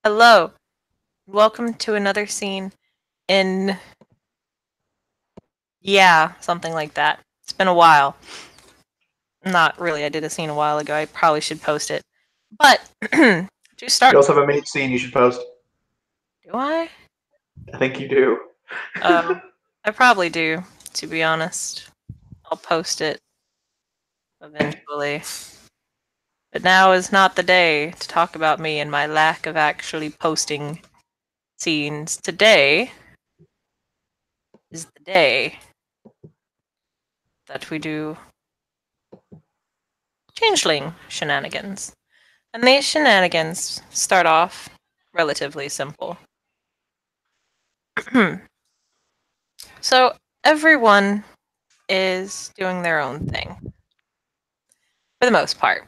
Hello. Welcome to another scene in, yeah, something like that. It's been a while. Not really, I did a scene a while ago. I probably should post it. But, to You start, also have a mate scene you should post. do I? I think you do. Oh, I probably do, to be honest. I'll post it eventually. But now is not the day to talk about me and my lack of actually posting scenes. Today is the day that we do changeling shenanigans. And these shenanigans start off relatively simple. So everyone is doing their own thing, for the most part.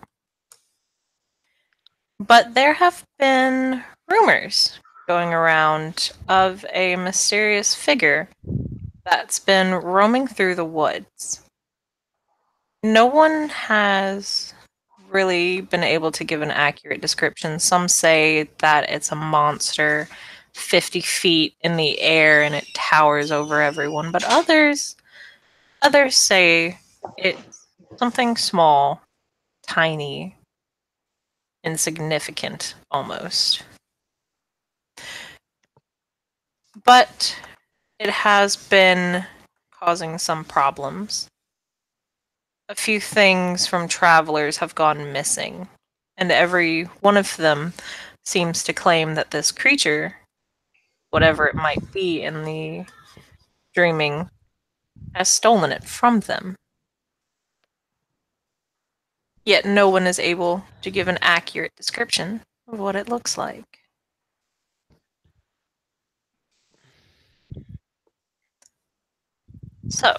But there have been rumors going around of a mysterious figure that's been roaming through the woods. No one has really been able to give an accurate description. Some say that it's a monster 50 feet in the air and it towers over everyone, but others say it's something small, tiny, insignificant almost. But it has been causing some problems. A few things from travelers have gone missing, and every one of them seems to claim that this creature, whatever it might be in the dreaming, has stolen it from them. Yet no one is able to give an accurate description of what it looks like. So,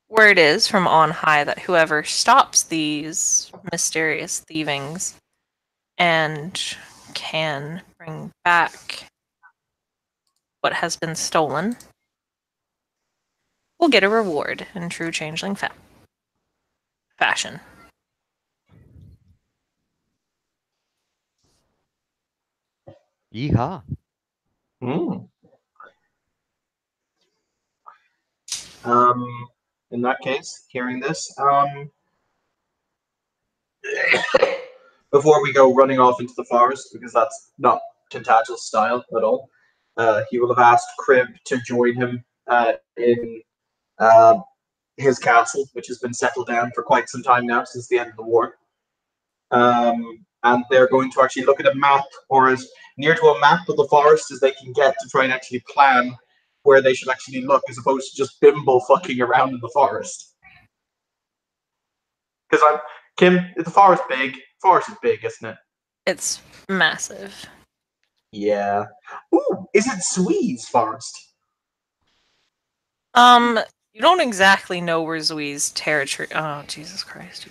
word is from on high that whoever stops these mysterious thievings and can bring back what has been stolen will get a reward in true changeling fashion. Yeehaw. Hmm. Um, in that case, hearing this, before we go running off into the forest, because that's not Tintagel's style at all, he will have asked Crib to join him in uh, his castle, which has been settled down for quite some time now, since the end of the war. And they're going to actually look at a map, or as near to a map of the forest as they can get, to try and actually plan where they should actually look, as opposed to just bimble fucking around in the forest. Because I'm Kim, is the forest big? Forest is big, isn't it? It's massive. Yeah. Ooh, is it Swee's forest? Um, you don't exactly know where Zui's territory. Oh, Jesus Christ.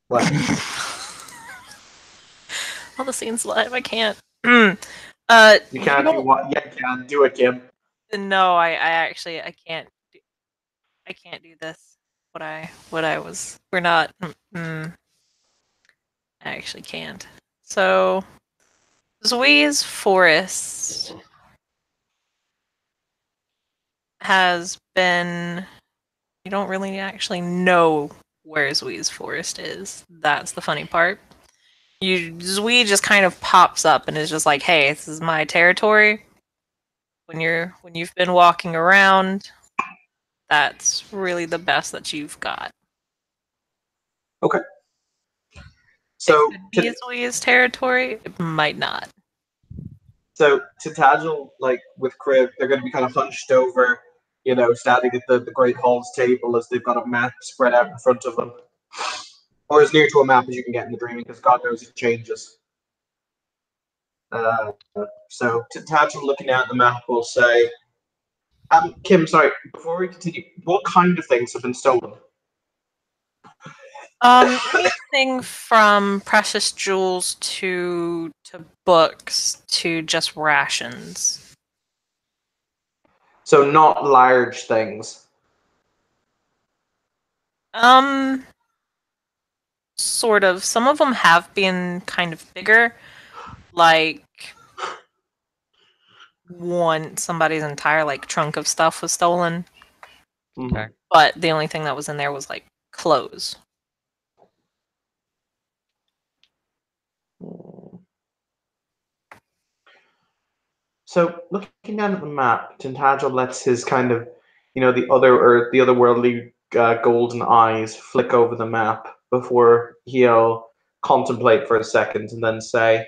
What? All the scenes live, I can't. You You can't do don't. what? Yeah, you can do it, Kim. No, I actually, I can't. I can't do this. What I was. We're not. I actually can't. So, Zui's forest has been. You don't really actually know where Zui's forest is. That's the funny part. Zui just kind of pops up and is just like, "Hey, this is my territory." When you've been walking around, that's really the best that you've got. Okay. It So, could be Zui's territory. It might not. to Tagil, like with Crib, they're going to be kind of hunched over, standing at the Great Hall's table as they've got a map spread out in front of them. Or as near to a map as you can get in the dreaming, because God knows it changes. Uh, so, Tagil looking at the map will say, Kim, sorry, before we continue, what kind of things have been stolen? Anything from precious jewels to books to just rations. So, not large things. Um, sort of. Some of them have been kind of bigger, like somebody's entire like trunk of stuff was stolen, Mhm. but the only thing that was in there was like clothes. So looking down at the map, Tintagel lets his kind of, the otherworldly golden eyes flick over the map before he'll contemplate for a second and then say,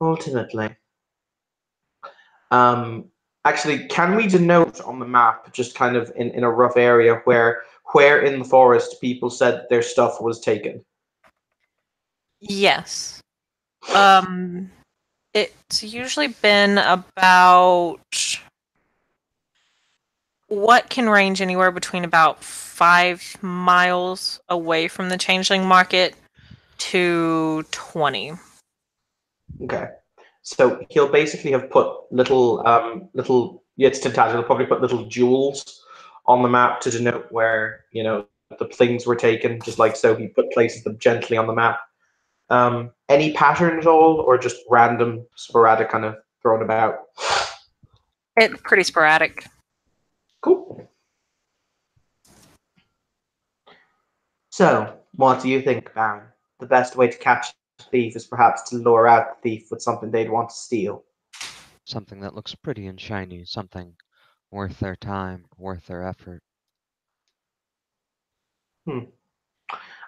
ultimately, um, actually, can we denote on the map, just kind of in a rough area, where in the forest people said their stuff was taken? Yes. Um, it's usually been about what can range anywhere between about 5 miles away from the Changeling Market to 20. Okay. So he'll basically have put it's Tintagel, he'll probably put little jewels on the map to denote where, the things were taken, just like so he places them gently on the map. Any pattern at all, or just random, sporadic kind of thrown about? It's pretty sporadic. Cool. So, what do you think, Baron? The best way to catch a thief is perhaps to lure out the thief with something they'd want to steal. Something that looks pretty and shiny, something worth their time, worth their effort. Hmm.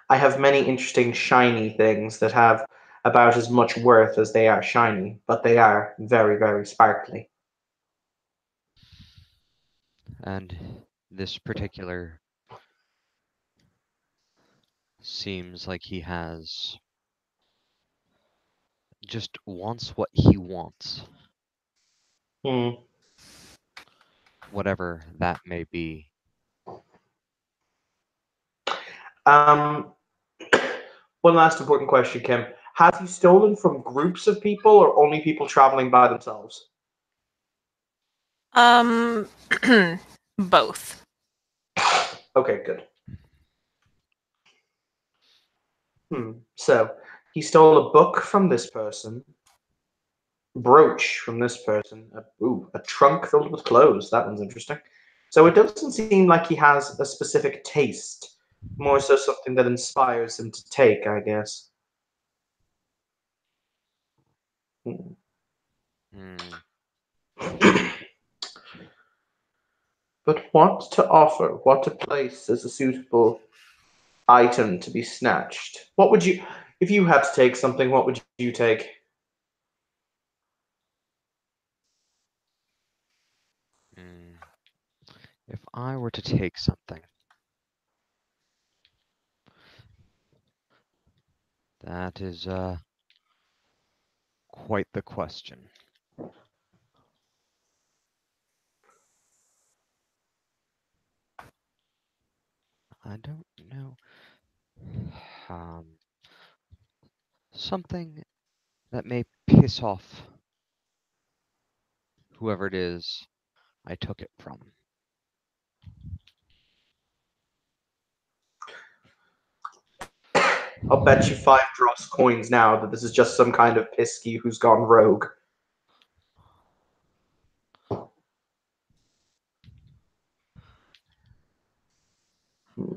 I have many interesting shiny things that have about as much worth as they are shiny, but they are very, very sparkly. And this particular seems like he has just wants what he wants, Hmm. whatever that may be. Um, one last important question, Kim. Have you stolen from groups of people or only people traveling by themselves? Um, both. Okay, good. So he stole a book from this person, brooch from this person, a trunk filled with clothes. That one's interesting. So it doesn't seem like he has a specific taste, more so something that inspires him to take, I guess. Hmm. Hmm. But what to offer, what to place as a suitable item to be snatched? What would you, if you had to take something, what would you take? Hmm. If I were to take something, that is quite the question. I don't know. Um, something that may piss off whoever it is I took it from. I'll bet you 5 dross coins now that this is just some kind of pisky who's gone rogue.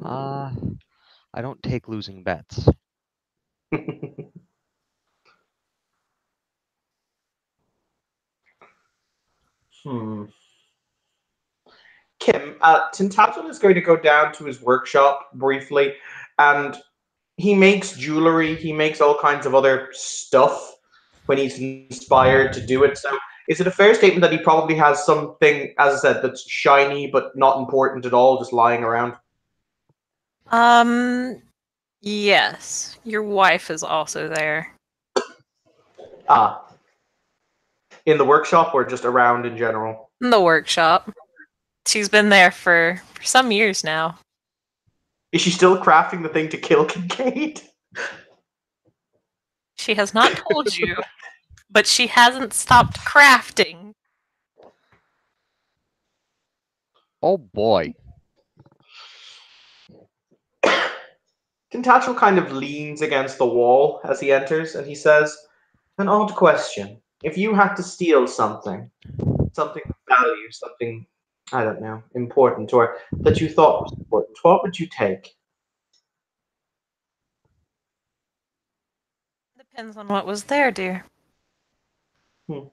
Uh, I don't take losing bets. Hmm. Kim, Tintagel is going to go down to his workshop briefly, and he makes jewelry. He makes all kinds of other stuff when he's inspired to do it. So, is it a fair statement that he probably has something, as I said, that's shiny but not important at all, just lying around? Um, yes. Your wife is also there. Ah, in the workshop or just around in general? In the workshop. She's been there for some years now. Is she still crafting the thing to kill Kincaid? She has not told you, but she hasn't stopped crafting. Oh boy. Tintagel kind of leans against the wall as he enters, and he says, "An odd question. If you had to steal something, something of value, something, I don't know, important, or that you thought was important, what would you take?" Depends on what was there, dear. Hmm.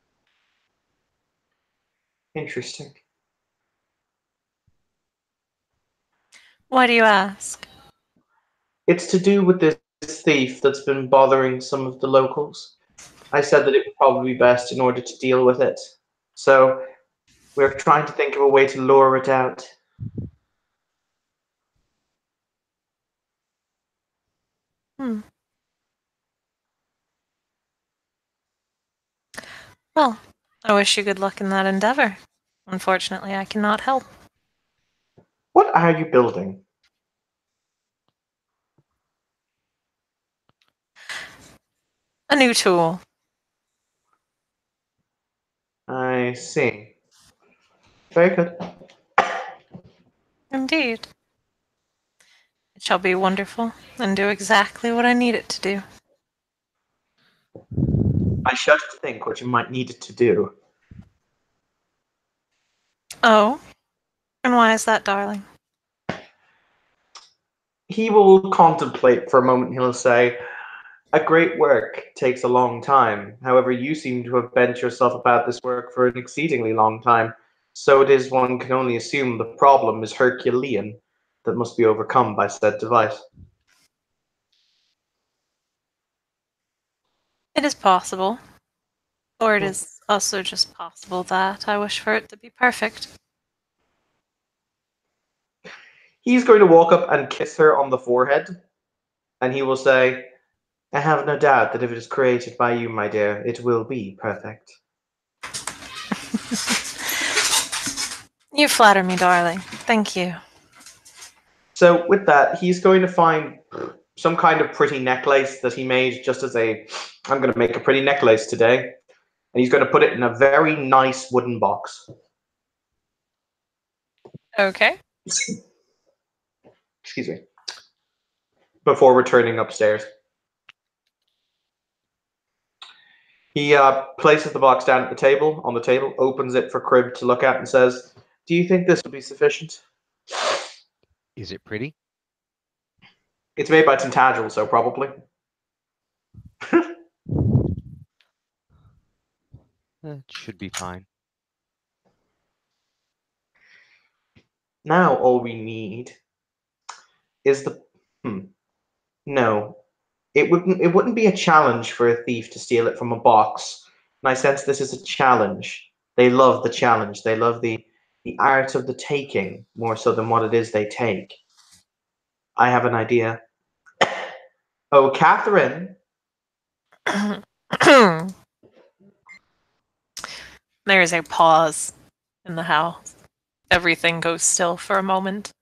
Interesting. Why do you ask? It's to do with this thief that's been bothering some of the locals. I said that it would probably be best in order to deal with it. So we're trying to think of a way to lure it out. Hmm. Well, I wish you good luck in that endeavor. Unfortunately, I cannot help. What are you building? A new tool. I see. Very good. Indeed. It shall be wonderful and do exactly what I need it to do. I shudder to think what you might need it to do. Oh? And why is that, darling? He will contemplate for a moment. He'll say, "A great work takes a long time. However, you seem to have bent yourself about this work for an exceedingly long time. So it is one can only assume the problem is Herculean that must be overcome by said device." It is possible. Or it Hmm. is also just possible that I wish for it to be perfect. He's going to walk up and kiss her on the forehead, and he will say, "I have no doubt that if it is created by you, my dear, it will be perfect." You flatter me, darling. Thank you. So with that, he's going to find some kind of pretty necklace that he made just as a, "I'm going to make a pretty necklace today." And he's going to put it in a very nice wooden box. Okay. Excuse me. Before returning upstairs. He places the box down at the table, on the table, opens it for Crib to look at, and says, "Do you think this will be sufficient?" Is it pretty? It's made by Tintagel, so probably. It should be fine. Now all we need is the. No, it wouldn't be a challenge for a thief to steal it from a box. And I sense this is a challenge. They love the challenge. They love the art of the taking more so than what it is they take. I have an idea. Oh, Catherine. There is a pause in the house. Everything goes still for a moment.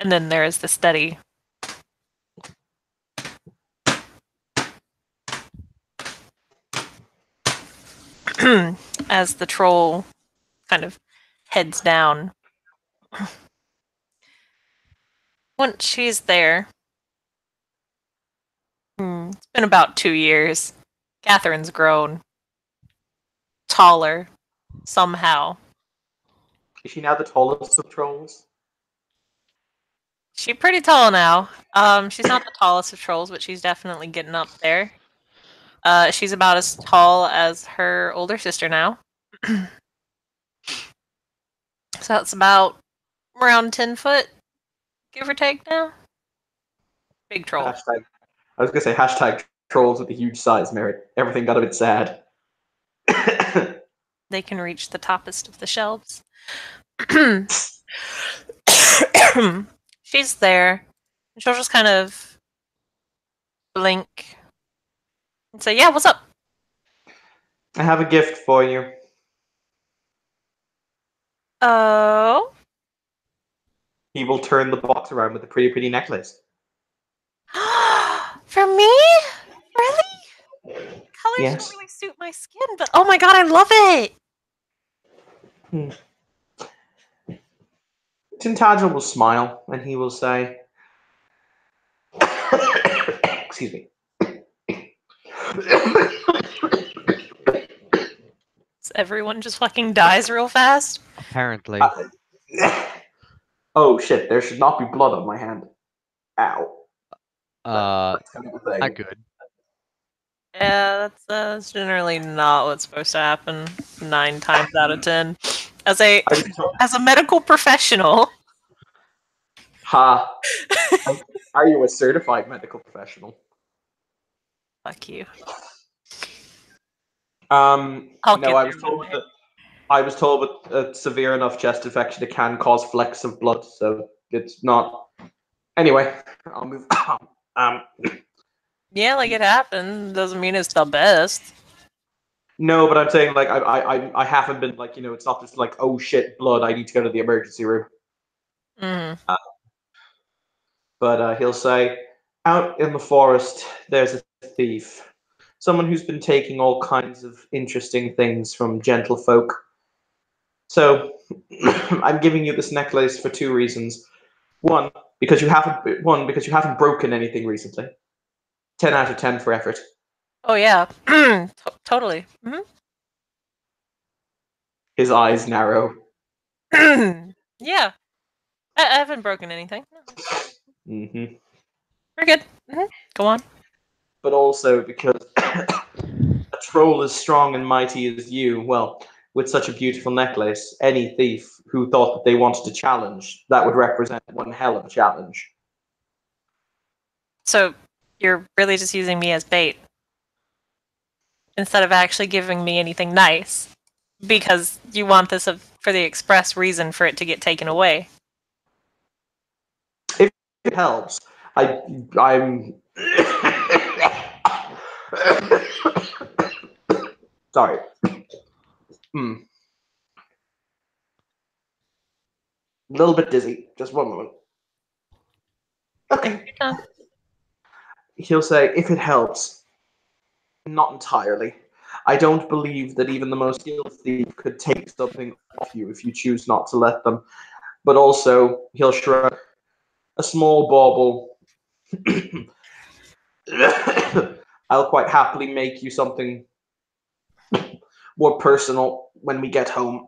And then there is the steady. As the troll kind of heads down. Once she's there, it's been about 2 years. Catherine's grown taller somehow. Is she now the tallest of trolls? She's pretty tall now. She's not the tallest of trolls, but she's definitely getting up there. She's about as tall as her older sister now. So that's about around 10 foot, give or take now. Big troll. Hashtag. I was gonna say hashtag trolls with a huge size merit. Everything got a bit sad. They can reach the toppest of the shelves. She's there. She'll just kind of blink and say, "Yeah, what's up?" I have a gift for you. Oh? He will turn the box around with a pretty, pretty necklace. For me? Really? Colors don't Yes. really suit my skin, but oh my god, I love it! Tintagel will smile and he will say, "Excuse me." Everyone just fucking dies real fast. Apparently. Oh shit! There should not be blood on my hand. Ow. That's kind of a thing. Not good. Yeah, that's generally not what's supposed to happen 9 times out of 10. As a medical professional. Ha! Are you a certified medical professional? Fuck you. No, I'll I was told with a severe enough chest infection it can cause flecks of blood, so it's not. Anyway, I'll move on. Yeah, like it happened. Doesn't mean it's the best. No, but I'm saying like I haven't been like it's not just like oh shit blood I need to go to the emergency room. Mm-hmm. But he'll say, out in the forest there's a thief, someone who's been taking all kinds of interesting things from gentle folk. So I'm giving you this necklace for 2 reasons. One, because you haven't broken anything recently. 10 out of 10 for effort. Oh yeah, totally. Mm-hmm. His eyes narrow. Yeah, I haven't broken anything. Hmm. We're good. Mm-hmm. Go on. But also because a troll as strong and mighty as you, well, with such a beautiful necklace, any thief who thought that they wanted to challenge, that would represent one hell of a challenge. So you're really just using me as bait instead of actually giving me anything nice because you want this for the express reason for it to get taken away. If it helps, I'm sorry. A little bit dizzy. Just one moment. Okay. He'll say, if it helps. Not entirely. I don't believe that even the most skilled thief could take something off you if you choose not to let them. But also, he'll shrug. A small bauble. I'll quite happily make you something more personal when we get home.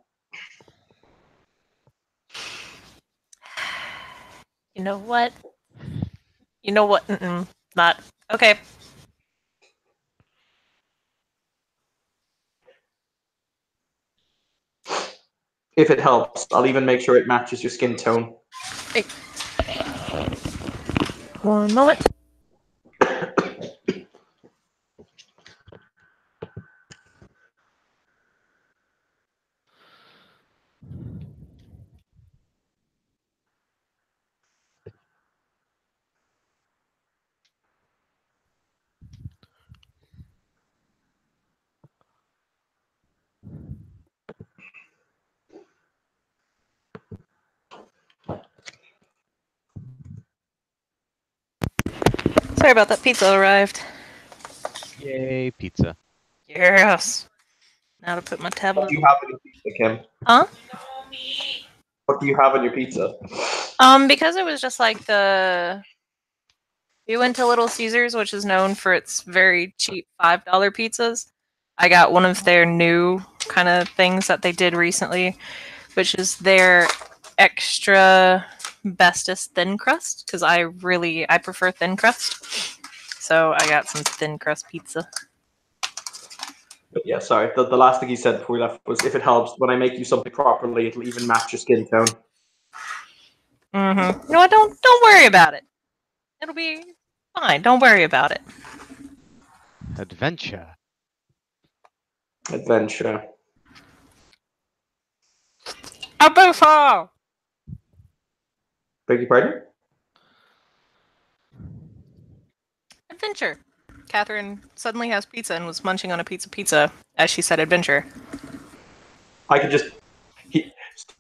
You know what? Not okay. If it helps, I'll even make sure it matches your skin tone. Hey. One moment. Sorry about that. Pizza arrived. Yay, pizza. Yes. Now to put my What tablet. do you have on your pizza, Kim? Huh? What do you have on your pizza? Because it was just like we went to Little Caesars, which is known for its very cheap $5 pizzas. I got one of their new kind of things that they did recently, which is their extra bestest thin crust, because I prefer thin crust. So I got some thin crust pizza. But yeah, sorry. The last thing he said before we left was, if it helps, when I make you something properly, it'll even match your skin tone. Mm-hmm. No, don't worry about it. It'll be fine. Don't worry about it. Adventure. Adventure. Adventure! Beg your pardon? Adventure. Catherine suddenly has pizza and was munching on a pizza as she said adventure. I could just. He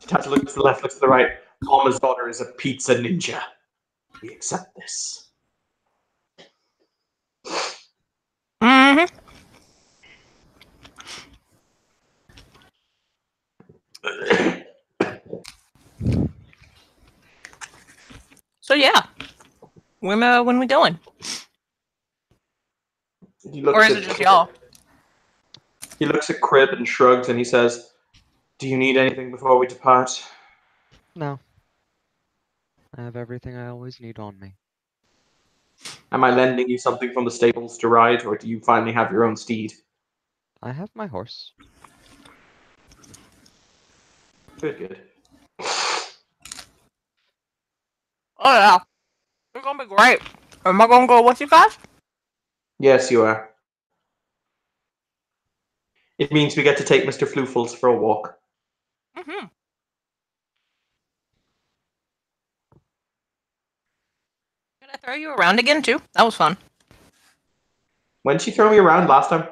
had to look to the left, look to the right. Mama's daughter is a pizza ninja. We accept this. Mm-hmm. So yeah, when we going? He Or looks is at it just y'all? he looks at Crib and shrugs, and he says, "Do you need anything before we depart?" No. I have everything I always need on me. Am I lending you something from the stables to ride, or do you finally have your own steed? I have my horse. Good, good. Oh yeah, it's gonna be great. Am I gonna go with you guys? Yes, you are. It means we get to take Mr. Floofles for a walk. Mm-hmm. Can I throw you around again too? That was fun. When did she throw me around last time?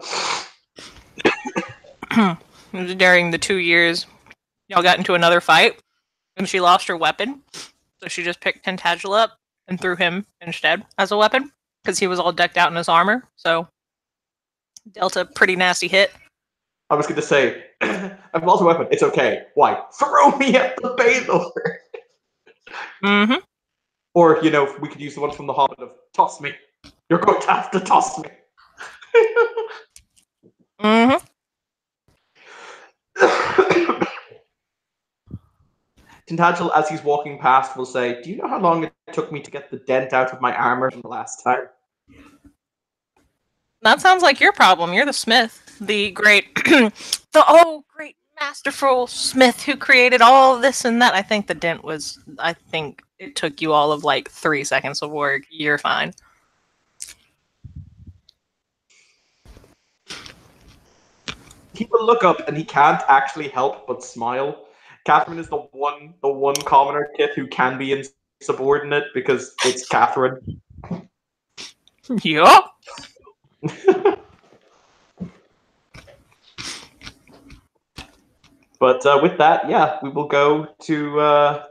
It was during the 2 years y'all got into another fight, and she lost her weapon, so she just picked Tentagel up and threw him instead as a weapon because he was all decked out in his armor. So dealt a pretty nasty hit. I was going to say, I've lost a weapon. It's okay. Why? Throw me at the Baylor! Mm-hmm. Or, we could use the one from The Hobbit of toss me. You're going to have to toss me. Mm-hmm. Tintagel, as he's walking past, will say, "Do you know how long it took me to get the dent out of my armor from the last time?" That sounds like your problem. You're the smith, the great, great masterful smith who created all this and that. I think the dent was. I think it took you all of like 3 seconds of work. You're fine. He will look up and he can't actually help but smile. Catherine is the one commoner kid who can be insubordinate because it's Catherine. Yeah. But with that, yeah, we will go to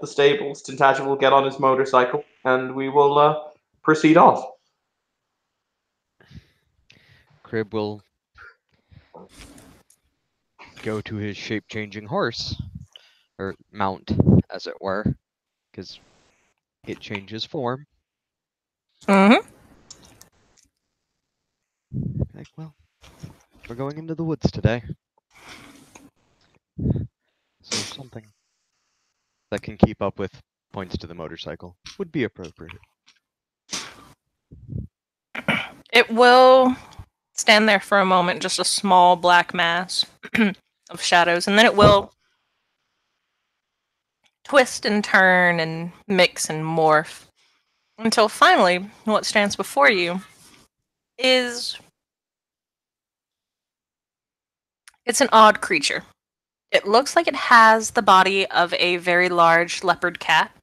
the stables. Tintagel will get on his motorcycle and we will proceed off. Crib will go to his shape-changing horse, or mount, as it were, because it changes form. Mm-hmm. Like, well, we're going into the woods today. So something that can keep up with points to the motorcycle would be appropriate. It will stand there for a moment, just a small black mass of shadows, and then it will twist and turn and mix and morph until finally what stands before you is it's an odd creature. It looks like it has the body of a very large leopard cat,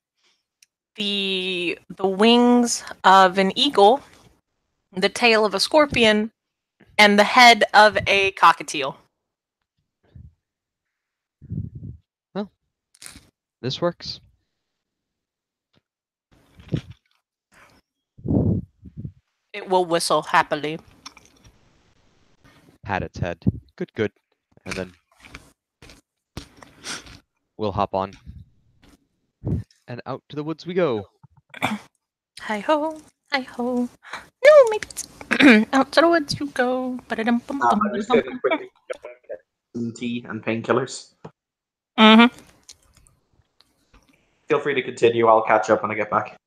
the wings of an eagle, the tail of a scorpion, and the head of a cockatiel. Well, this works. It will whistle happily. Pat its head. Good, good. And then we'll hop on. And out to the woods we go. Hi ho, hi ho. No, maybe it's out to the woods you go. I'm just going to quickly get some tea and painkillers. Mm-hmm. Feel free to continue. I'll catch up when I get back.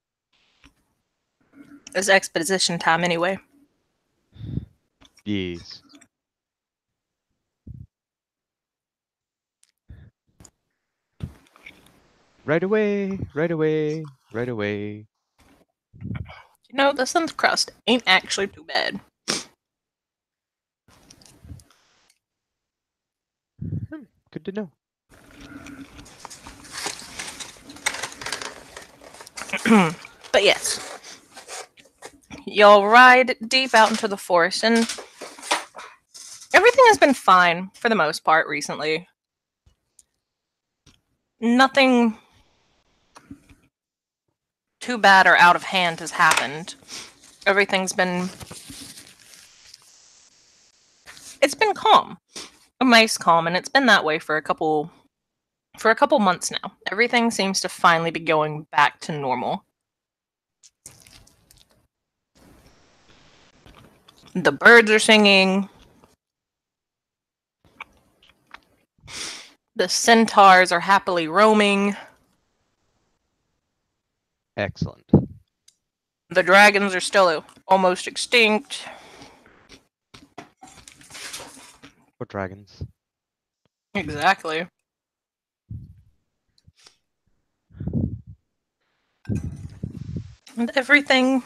It's exposition time anyway. Yes. Right away, right away, right away. You know, the sun's crust ain't actually too bad. Good to know. But yes, y'all ride deep out into the forest, and everything has been fine for the most part recently. Nothing too bad or out of hand has happened. Everything's been... It's been calm. A nice calm, and it's been that way for a couple months now. Everything seems to finally be going back to normal. The birds are singing. The centaurs are happily roaming. Excellent. The dragons are still almost extinct. What dragons? Exactly. And everything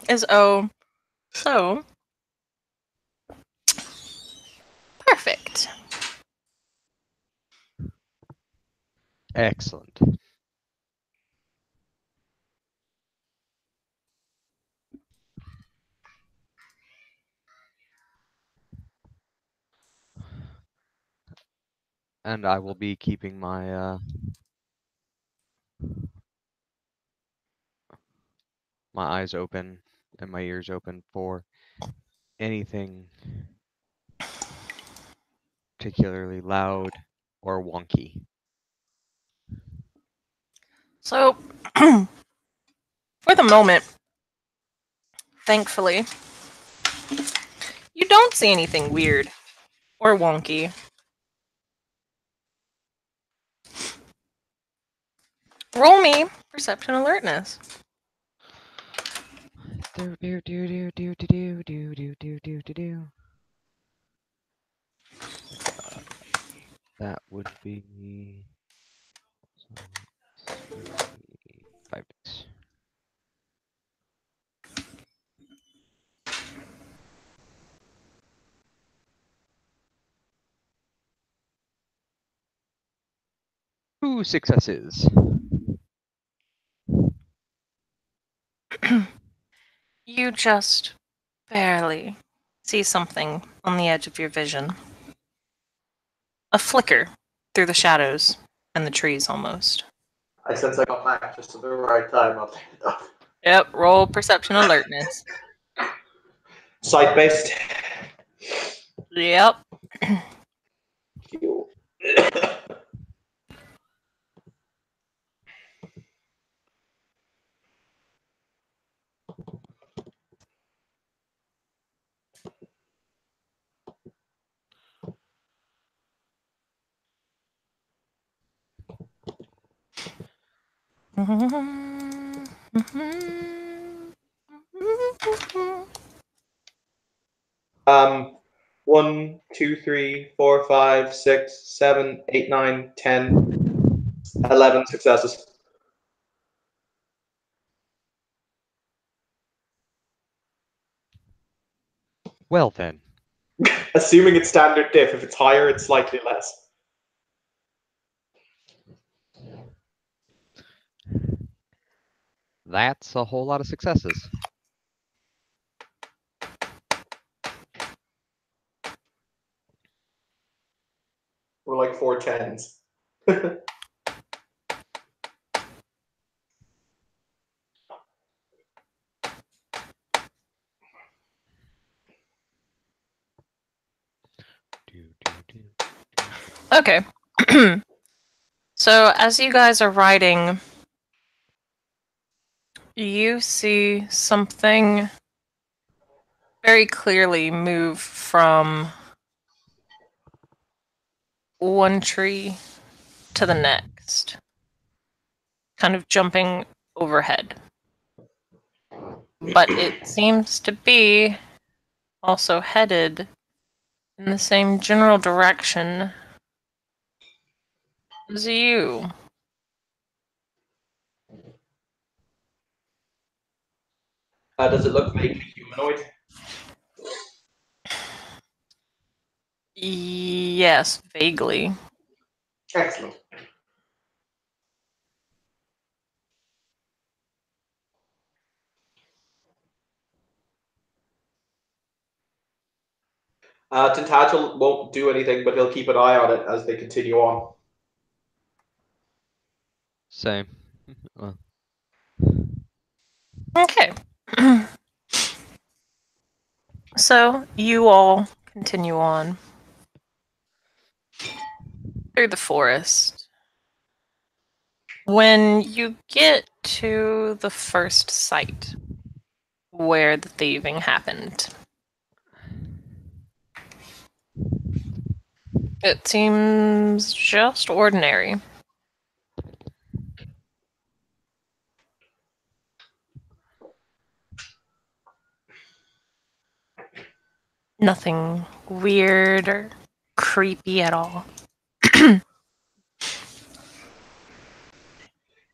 is so perfect. Excellent. And I will be keeping my my eyes open and my ears open for anything particularly loud or wonky. So, for the moment, thankfully, you don't see anything weird or wonky. Roll me perception alertness. Do do do do do do do do do do do do. That would be 5 days. Two successes. You just barely see something on the edge of your vision. A flicker through the shadows and the trees almost. I sense I got back just at the right time. I'll take it off. Yep, roll perception alertness. Sight based. Yep. Um, 1, 2, 3, 4, 5, 6, 7, 8, 9, 10, 11 successes. Well then. Assuming it's standard diff. If it's higher, it's slightly less. That's a whole lot of successes. We're like 4 10s. Okay. So, as you guys are riding, you see something very clearly move from one tree to the next, kind of jumping overhead. But it seems to be also headed in the same general direction as you. Does it look vaguely humanoid? Yes, vaguely. Excellent. Tintagel won't do anything, but he'll keep an eye on it as they continue on. Same. Okay. So, you all continue on through the forest. When you get to the first site where the thieving happened, it seems just ordinary. Nothing weird or creepy at all.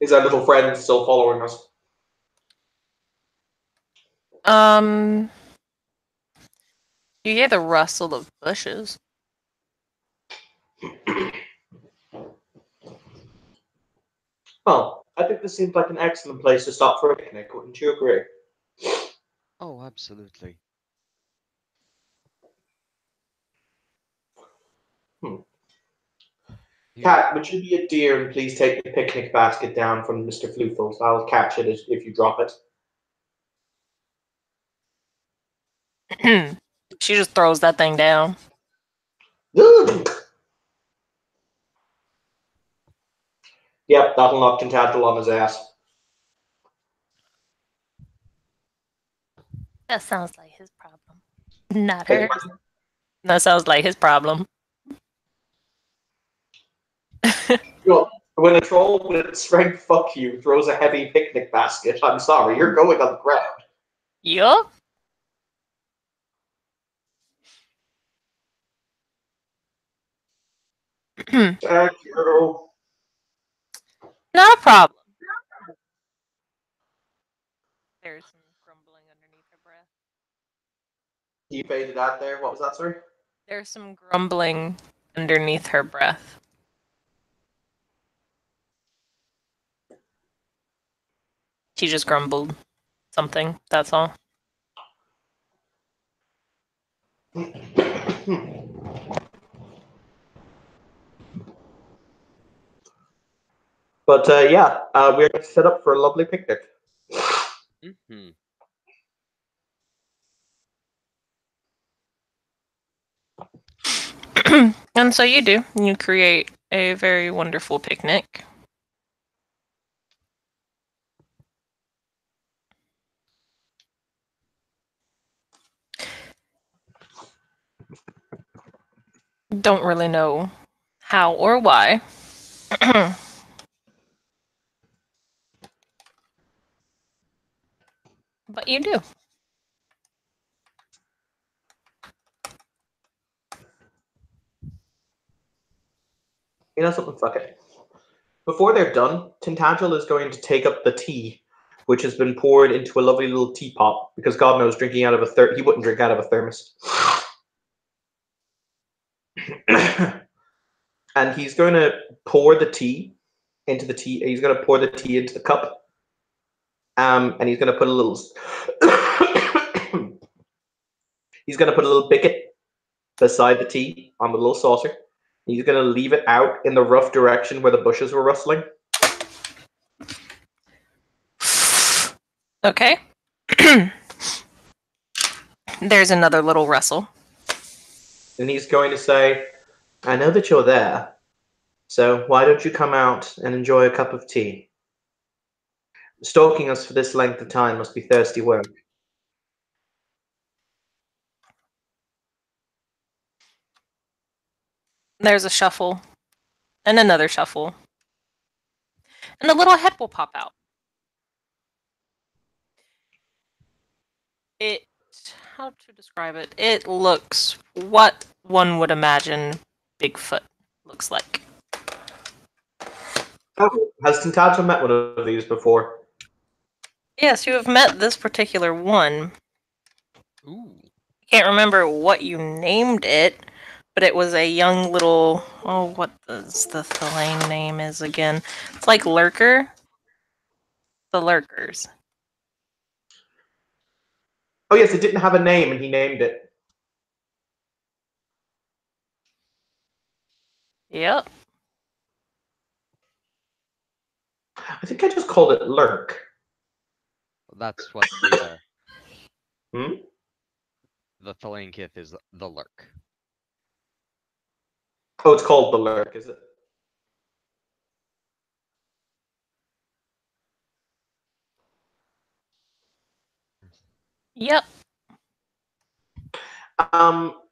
Is our little friend still following us? You hear the rustle of bushes. Well, I think this seems like an excellent place to stop for a picnic, wouldn't you agree? Oh, absolutely. Here. Cat, would you be a dear and please take the picnic basket down from Mr. Floofels? I'll catch it if you drop it. She just throws that thing down. Yep, that'll knock Tintagel on his ass. That sounds like his problem. Not hers. That sounds like his problem. Well, when a troll with strength fuck you throws a heavy picnic basket, I'm sorry, you're going on the ground. Yup. Thank you. Not a problem. There's some grumbling underneath her breath. He faded out there. What was that, sorry? There's some grumbling underneath her breath. She just grumbled something, that's all. But yeah, we're set up for a lovely picnic. Mm-hmm. And so you do. You create a very wonderful picnic. Don't really know how or why. But you do. You know something? Fuck it. Before they're done, Tintagel is going to take up the tea, which has been poured into a lovely little teapot, because God knows drinking out of a he wouldn't drink out of a thermos. And he's going to pour the tea into the tea. He's going to pour the tea into the cup. And he's going to put a little. He's going to put a little bicket beside the tea on the little saucer. He's going to leave it out in the rough direction where the bushes were rustling. Okay. There's another little rustle. And he's going to say, I know that you're there, so why don't you come out and enjoy a cup of tea? Stalking us for this length of time must be thirsty work. There's a shuffle. And another shuffle. And a little head will pop out. It, how to describe it? It looks what one would imagine Bigfoot looks like. Oh, has Tintagel met one of these before? Yes, you have met this particular one. Ooh. I can't remember what you named it, but it was a young little. Oh, what does the Thelane name is again? It's like Lurker. The Lurkers. Oh yes, it didn't have a name and he named it. Yep. I think I just called it Lurk. That's what the Hmm? the Thalankith is the lurk. Oh, it's called the Lurk, is it? Yep.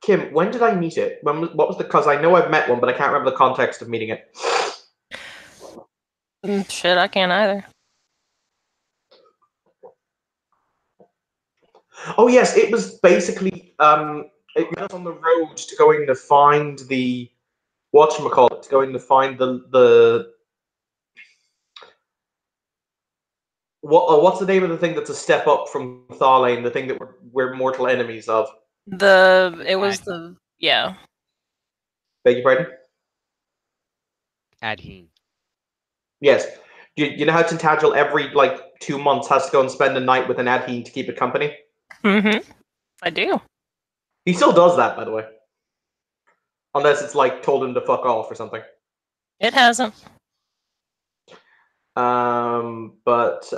Kim, when did I meet it? What was the? Because I know I've met one, but I can't remember the context of meeting it. Shit, I can't either. Oh yes, it was basically it met us on the road to going to find the whatchamacallit, to going to find the what's the name of the thing that's a step up from Tharlane, the thing that we're mortal enemies of. It was the yeah. Beg your pardon? Adheen. Yes. You know how Tintagel every like 2 months has to go and spend a night with an Adheen to keep it company? Mm-hmm. I do. He still does that, by the way. Unless it's like told him to fuck off or something. It hasn't. But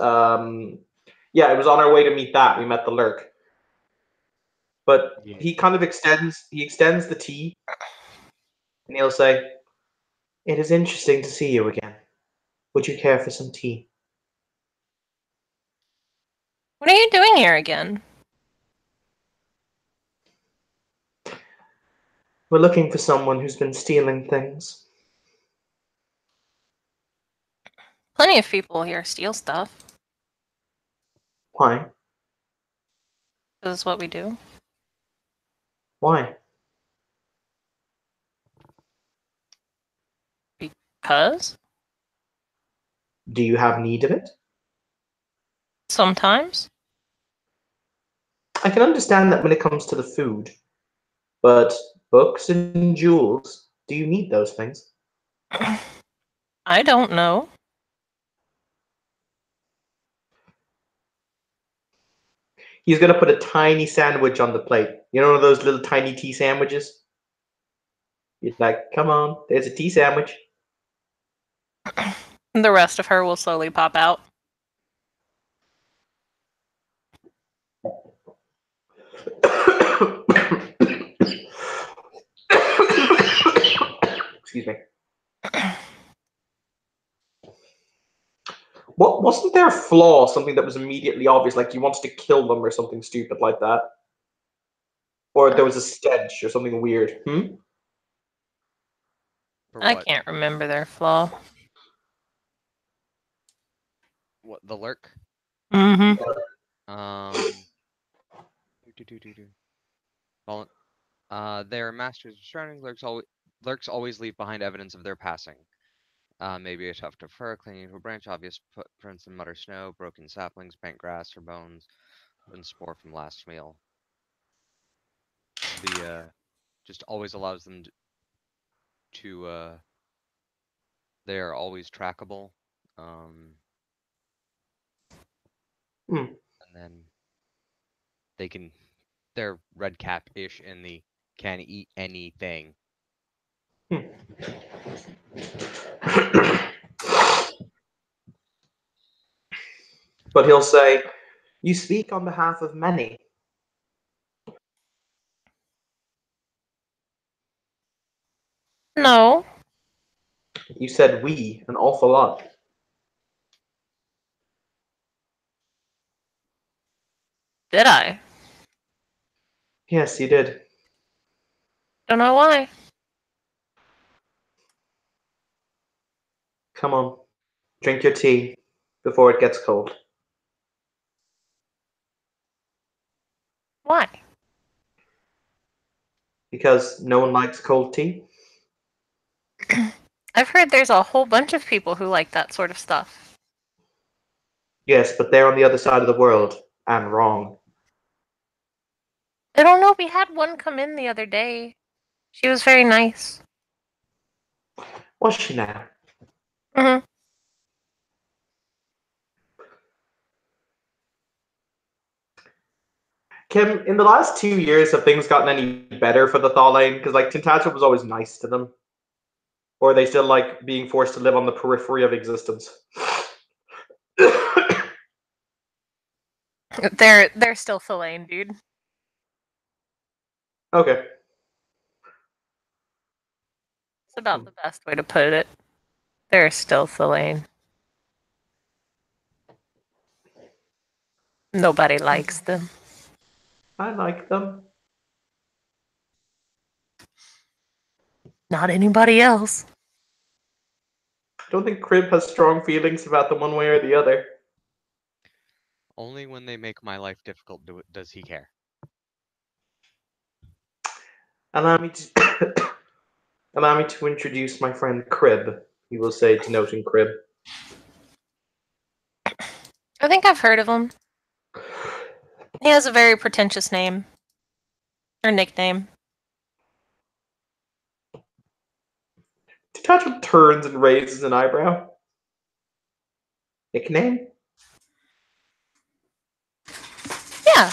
yeah, it was on our way to meet that. We met the lurk. But Yeah. he kind of extends the tea, and he'll say, "It is interesting to see you again. Would you care for some tea?" What are you doing here again? We're looking for someone who's been stealing things. Plenty of people here steal stuff. Why? This is what we do. Why? Because Do you have need of it? sometimes. I can understand that when it comes to the food, but books and jewels, do you need those things? I don't know. He's gonna put a tiny sandwich on the plate. You know those little tiny tea sandwiches? He's like, come on, there's a tea sandwich. The rest of her will slowly pop out. Excuse me. What wasn't there a flaw, something that was immediately obvious, like you wanted to kill them or something stupid like that? Or there was a stench or something weird. For I what? can't remember their flaw. What, the lurk? Mm-hmm. Do-do-do-do-do. Well, their masters of surrounding lurks always leave behind evidence of their passing. Maybe a tuft of fur clinging to a branch, obvious footprints in mud or snow, broken saplings, bent grass or bones, and spore from last meal. The just always allows them to they are always trackable. Hmm. And then they're red cap-ish in the can eat anything. But he'll say, "You speak on behalf of many." No. You said we an awful lot. Did I? Yes, you did. Don't know why. Come on, drink your tea before it gets cold. Why? Because no one likes cold tea. I've heard there's a whole bunch of people who like that sort of stuff. Yes, but they're on the other side of the world and wrong. I don't know. We had one come in the other day. She was very nice. Was she now? Mm-hmm. Kim, in the last 2 years, have things gotten any better for the Thaw Because like Tintagel was always nice to them, or are they still like being forced to live on the periphery of existence? They're still filleting, dude. Okay. It's about the best way to put it. They're still filleting. Nobody likes them. I like them. Not anybody else. I don't think Crib has strong feelings about them one way or the other. Only when they make my life difficult does he care. Allow me to allow me to introduce my friend Crib. He will say, denoting Crib. I think I've heard of him. He has a very pretentious name. Or nickname. Detachment turns and raises an eyebrow. Nickname? Yeah.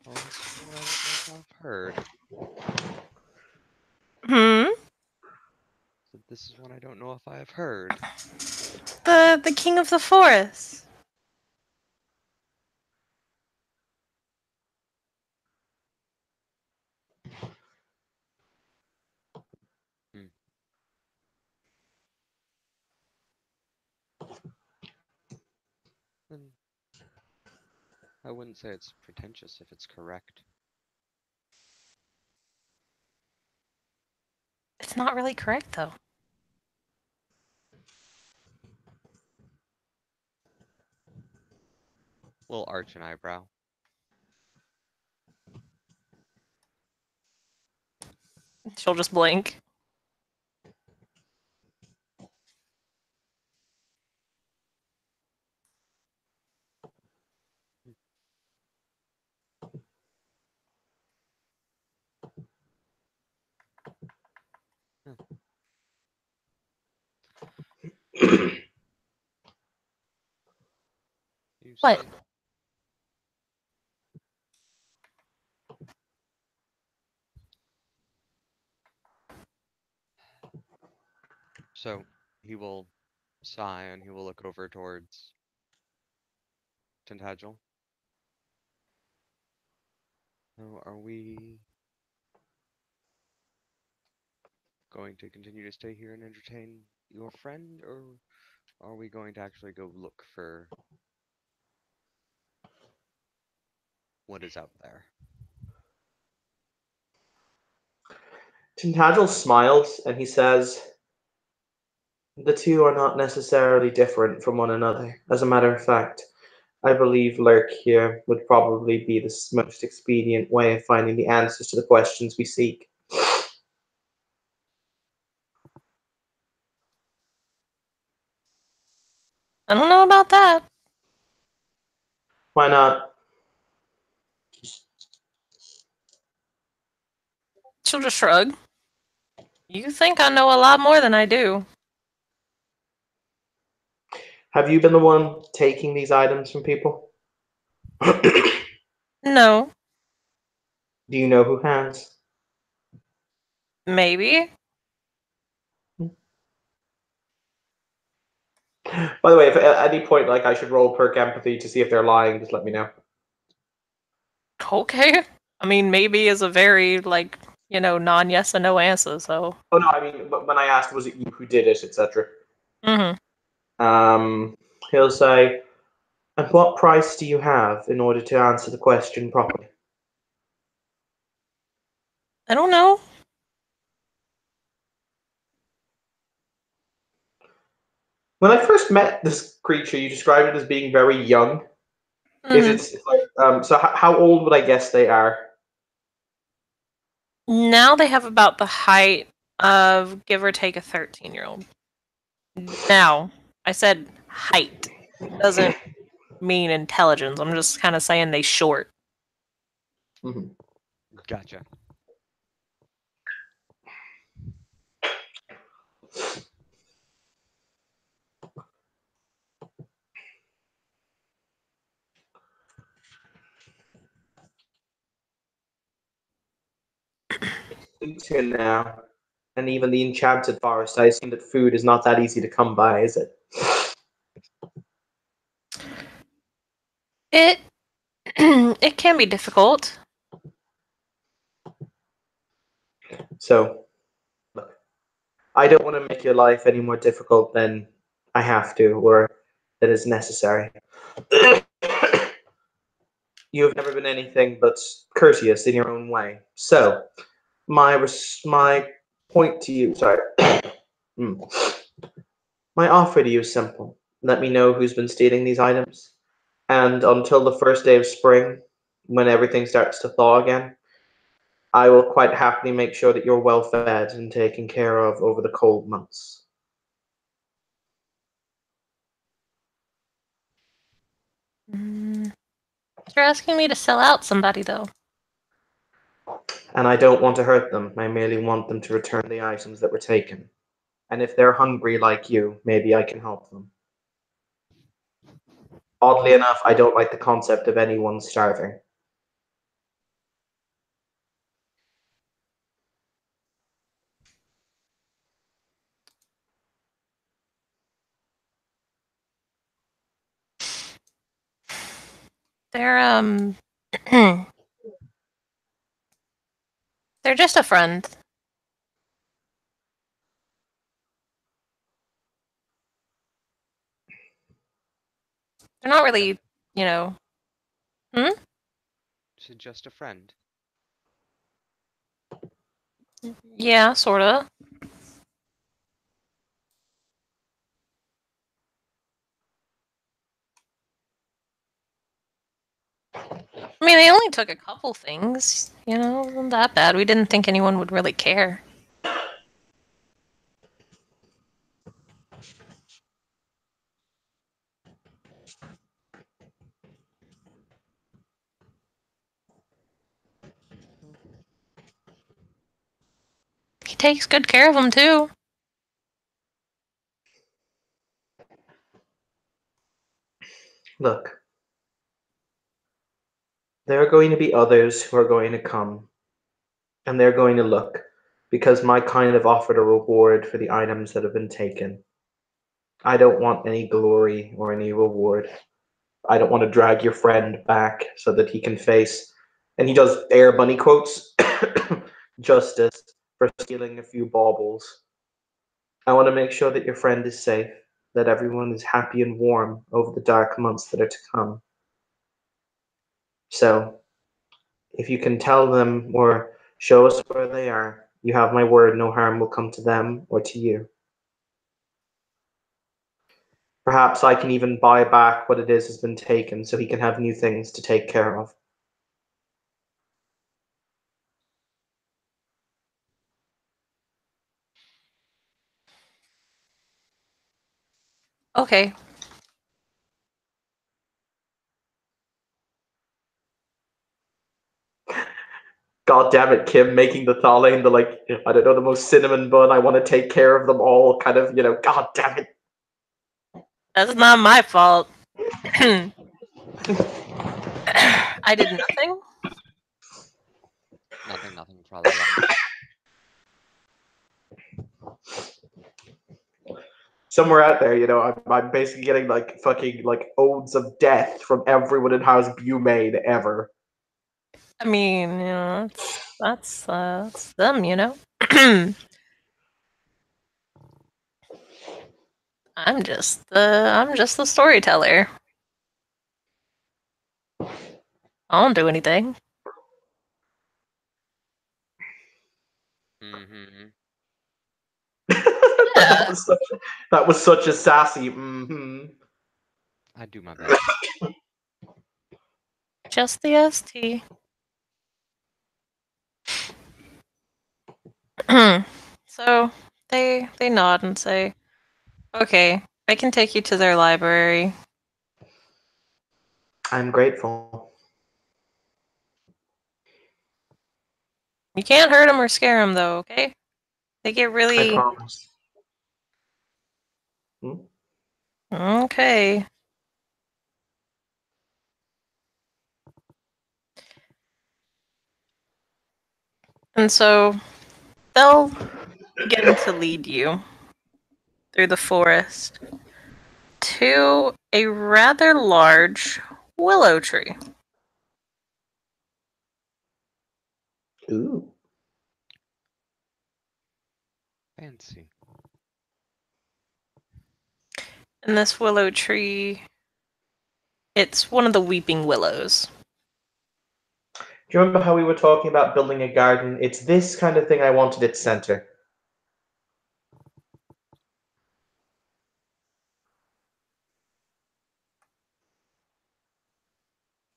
Well, this is what I don't know if I've heard. Hmm? So this is one I don't know if I have heard. The king of the forest. Hmm. Then I wouldn't say it's pretentious if it's correct. It's not really correct, though. We'll arch an eyebrow. She'll just blink. You What? say so he will sigh and he will look over towards Tintagel. So are we going to continue to stay here and entertain your friend, or are we going to actually go look for what is out there? Tintagel smiles and he says, the two are not necessarily different from one another. As a matter of fact, I believe Lurk here would probably be the most expedient way of finding the answers to the questions we seek. I don't know about that. Why not? She'll just shrug. You think I know a lot more than I do. Have you been the one taking these items from people? Do No. you know who has? Maybe. By the way, if at any point like I should roll perk empathy to see if they're lying, just let me know. Okay. I mean, maybe is a very, non-yes and no answer, so. Oh no, I mean, but when I asked, was it you who did it, etc. Mm-hmm. He'll say, "And what price do you have in order to answer the question properly?" I don't know. When I first met this creature, you described it as being very young. Is Mm-hmm. it like so? How old would I guess they are? Now they have about the height of, give or take, a 13-year-old. Now, I said height. It doesn't mean intelligence. I'm just kind of saying they short. Mhm. Gotcha. Suits him now, and even the enchanted forest. I assume that food is not that easy to come by, is it? It it can be difficult. So, look, I don't want to make your life any more difficult than I have to, or that is necessary. You have never been anything but courteous in your own way. So, my point to you, sorry, Hmm. My offer to you is simple. Let me know who's been stealing these items, and until the first day of spring, when everything starts to thaw again, I will quite happily make sure that you're well fed and taken care of over the cold months. Mm, you're asking me to sell out somebody, though. And I don't want to hurt them. I merely want them to return the items that were taken. And if they're hungry like you, maybe I can help them. Oddly enough, I don't like the concept of anyone starving. They're they're just a friend. They're not really, you know. She's just a friend. Yeah, sorta. I mean, they only took a couple things. You know, it wasn't that bad. We didn't think anyone would really care. He takes good care of them too. Look, there are going to be others who are going to come, and they're going to look, because my kind of offered a reward for the items that have been taken. I don't want any glory or any reward. I don't want to drag your friend back so that he can face, and he does air bunny quotes, justice for stealing a few baubles. I want to make sure that your friend is safe, that everyone is happy and warm over the dark months that are to come. So, if you can tell them or show us where they are, you have my word no harm will come to them or to you. Perhaps I can even buy back what it is has been taken so he can have new things to take care of. Okay. God damn it, Kim, making the thalane the like, I don't know, the most cinnamon bun. I want to take care of them all, kind of, God damn it. That's not my fault. I did nothing. Nothing, Father Long. Somewhere out there, I'm basically getting like fucking like odes of death from everyone in House Bumade ever. I mean, you know, that's them, you know. I'm just the storyteller. I don't do anything. Mm-hmm. that Yeah, was such that was such a sassy. Mm-hmm. I do my best. just the ST. So they nod and say, "Okay, I can take you to their library." I'm grateful. You can't hurt them or scare them, though. Okay? They get I really promise. Hmm? okay. And so they'll begin to lead you through the forest to a rather large willow tree. Ooh. Fancy. And this willow tree It's one of the weeping willows. Do you remember how we were talking about building a garden? It's this kind of thing I wanted its center.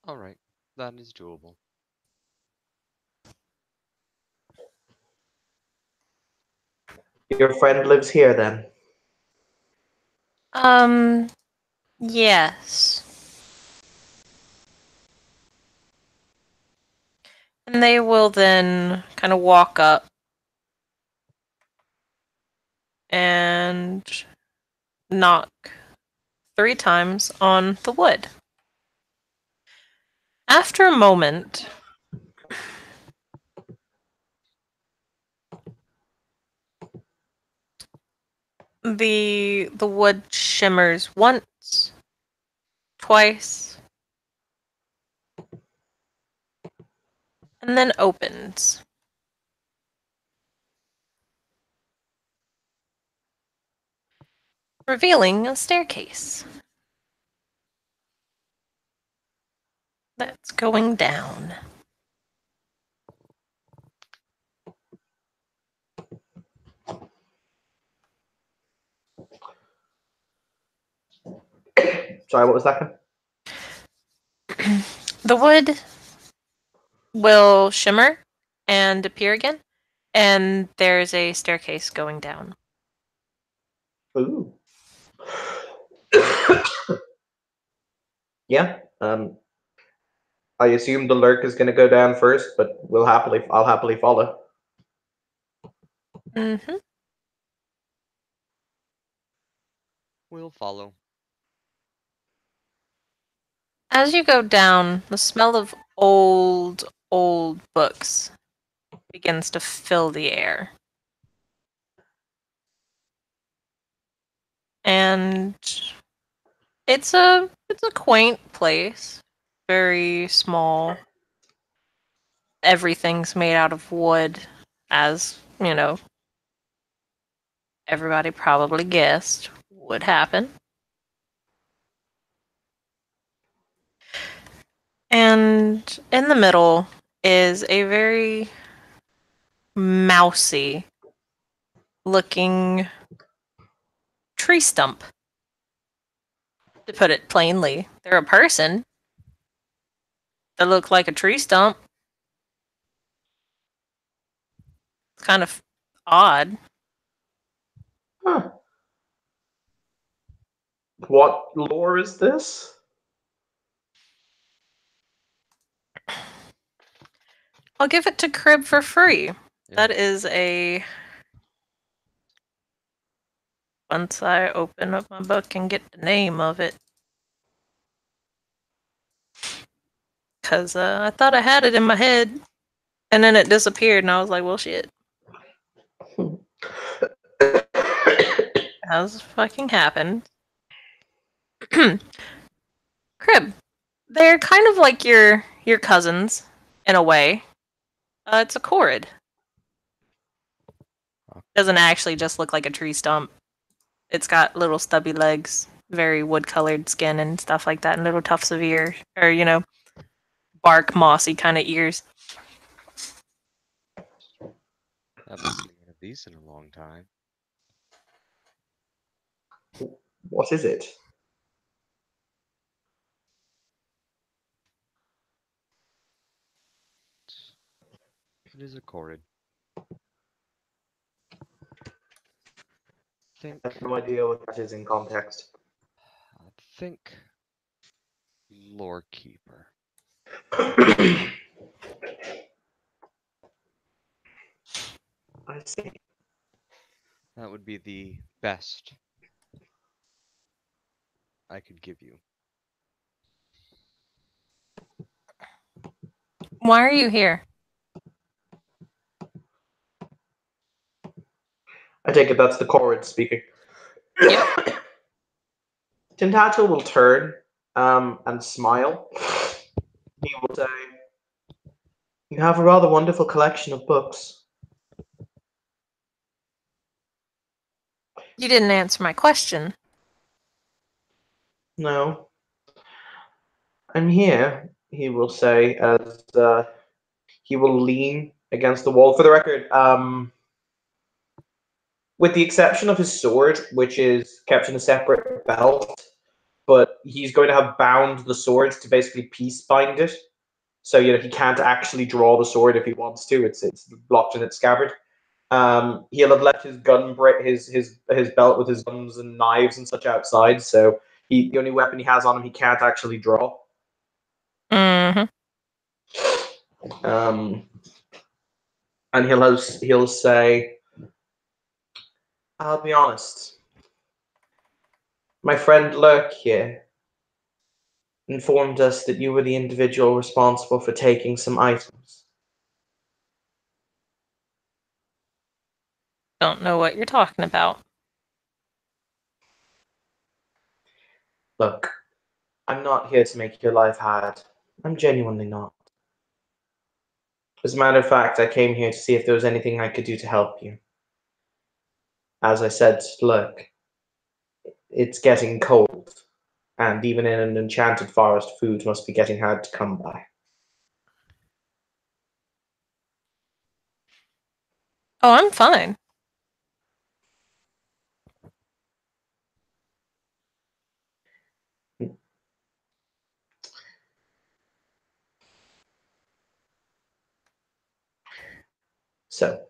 Alright, that is doable. Your friend lives here then? Yes. And they will then kind of walk up and knock 3 times on the wood. After a moment, the wood shimmers once, twice, and then opens. Revealing a staircase that's going down. Sorry, what was that? The wood will shimmer and appear again, and there's a staircase going down. Ooh. Yeah. I assume the lurk is going to go down first, but I'll happily follow. Mm-hmm. We'll follow. As you go down, the smell of old books begins to fill the air. And it's a quaint place. Very small. Everything's made out of wood, as, everybody probably guessed would happen. And in the middle is a very mousy looking tree stump. To put it plainly, they're a person that look like a tree stump. It's kind of odd. Huh. What lore is this? I'll give it to Crib for free. Yeah. That is a... Once I open up my book and get the name of it. Because I thought I had it in my head. And then it disappeared, and I was like, well, shit. How's fucking happened? Crib. They're kind of like your cousins, in a way. It's a Corid. Doesn't actually just look like a tree stump. It's got little stubby legs, very wood-colored skin and stuff like that, and little tufts of ear, or bark mossy kind of ears. I've not seen one of these in a long time. What is it? It is a Corid. I have no idea what that is in context. Think Lore Keeper. I see. That would be the best I could give you. Why are you here? I take it that's the Corid speaking. Yep. Tintagel will turn and smile. He will say, "You have a rather wonderful collection of books." You didn't answer my question. No. I'm here, he will say as he will lean against the wall. For the record, with the exception of his sword, which is kept in a separate belt, but he's going to have bound the sword to basically peace bind it. So he can't actually draw the sword if he wants to. It's blocked in its scabbard. He'll have left his gun his belt with his guns and knives and such outside. So the only weapon he has on him he can't actually draw. Mm-hmm. And he'll say, "I'll be honest. My friend Lurk here informed us that you were the individual responsible for taking some items." Don't know what you're talking about. Look, I'm not here to make your life hard. I'm genuinely not. As a matter of fact, I came here to see if there was anything I could do to help you. As I said, look, it's getting cold, and even in an enchanted forest, food must be getting hard to come by. Oh, I'm fine. So,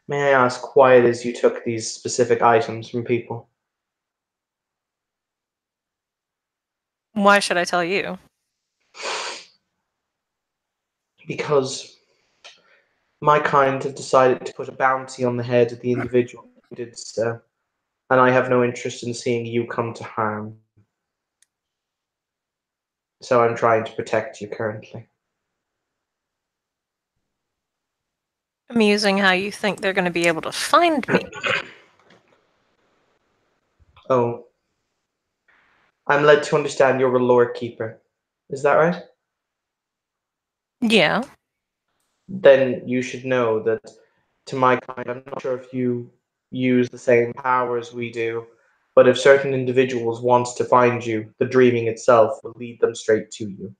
may I ask why it is you took these specific items from people? Why should I tell you? Because my kind have decided to put a bounty on the head of the individual who did so, and I have no interest in seeing you come to harm. So I'm trying to protect you currently. Amusing how you think they're going to be able to find me. Oh, I'm led to understand you're a lore keeper. Is that right? Yeah. Then you should know that to my kind, I'm not sure if you use the same powers we do, but if certain individuals want to find you, the dreaming itself will lead them straight to you.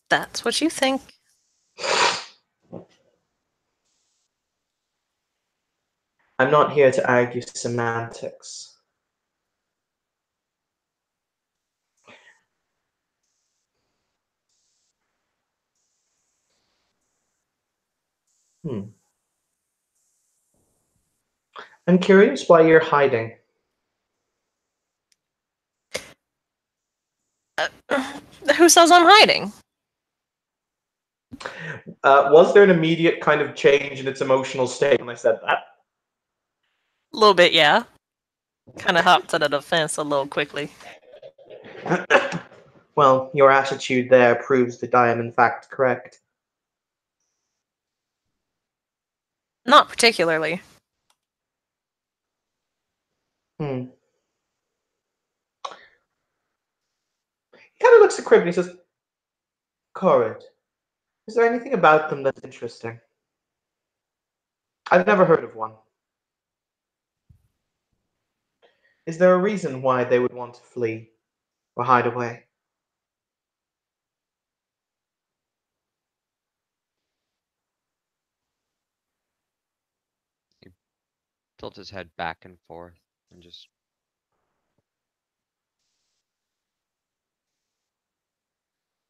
That's what you think. I'm not here to argue semantics. Hmm. I'm curious why you're hiding. Who says I'm hiding? Was there an immediate kind of change in its emotional state when I said that? A little bit, yeah. Kind of hopped to the defense a little quickly. Well, your attitude there proves that I am in fact correct. Not particularly. Hmm. He kind of looks at Crib and he says, Corrid, is there anything about them that's interesting? I've never heard of one. Is there a reason why they would want to flee or hide away? He tilts his head back and forth and just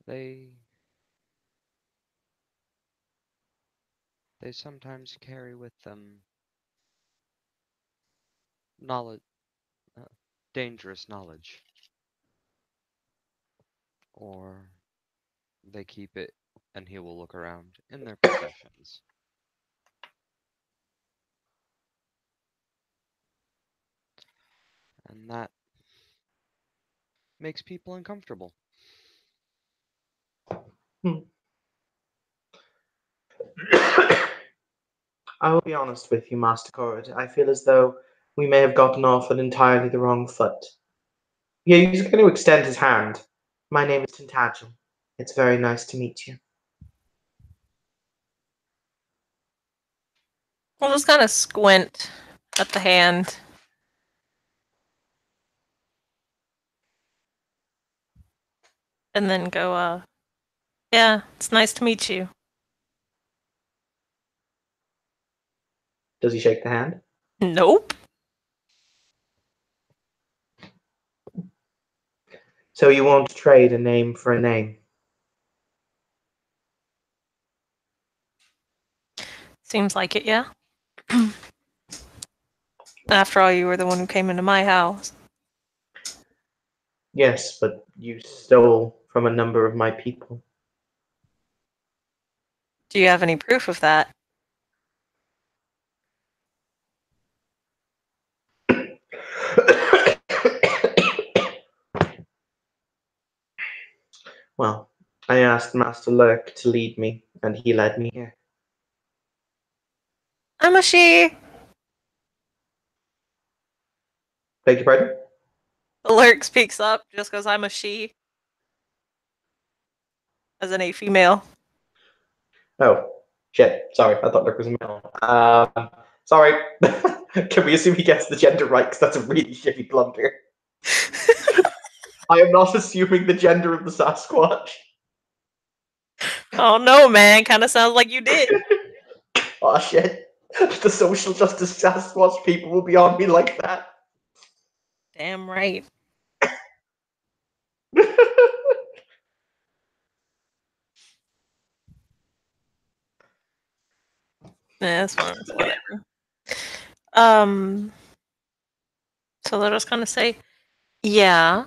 they they sometimes carry with them knowledge, uh, dangerous knowledge, or they keep it, and he will look around in their possessions. And that makes people uncomfortable. Hmm. I will be honest with you, Master Corrid. I feel as though we may have gotten off on entirely the wrong foot. Yeah, he's going to extend his hand. My name is Tintagel. It's very nice to meet you. I'll just kind of squint at the hand And then go, yeah, it's nice to meet you. Does he shake the hand? Nope. So you won't trade a name for a name? Seems like it, yeah. After all, you were the one who came into my house. Yes, but you stole from a number of my people. Do you have any proof of that? Well, I asked Master Lurk to lead me, and he led me here. I'm a she. Beg your pardon? The lurk speaks up just because I'm a she, as in a female. Oh, shit. Sorry, I thought Lurk was a male. Sorry. Can we assume he gets the gender right? Because that's a really shitty blunder. I am not assuming the gender of the Sasquatch. Oh no, man. Kind of sounds like you did. Oh shit. The social justice Sasquatch people will be on me like that. Damn right. Yeah, it's fine. It's whatever. Um, so they'll just kind of say, yeah,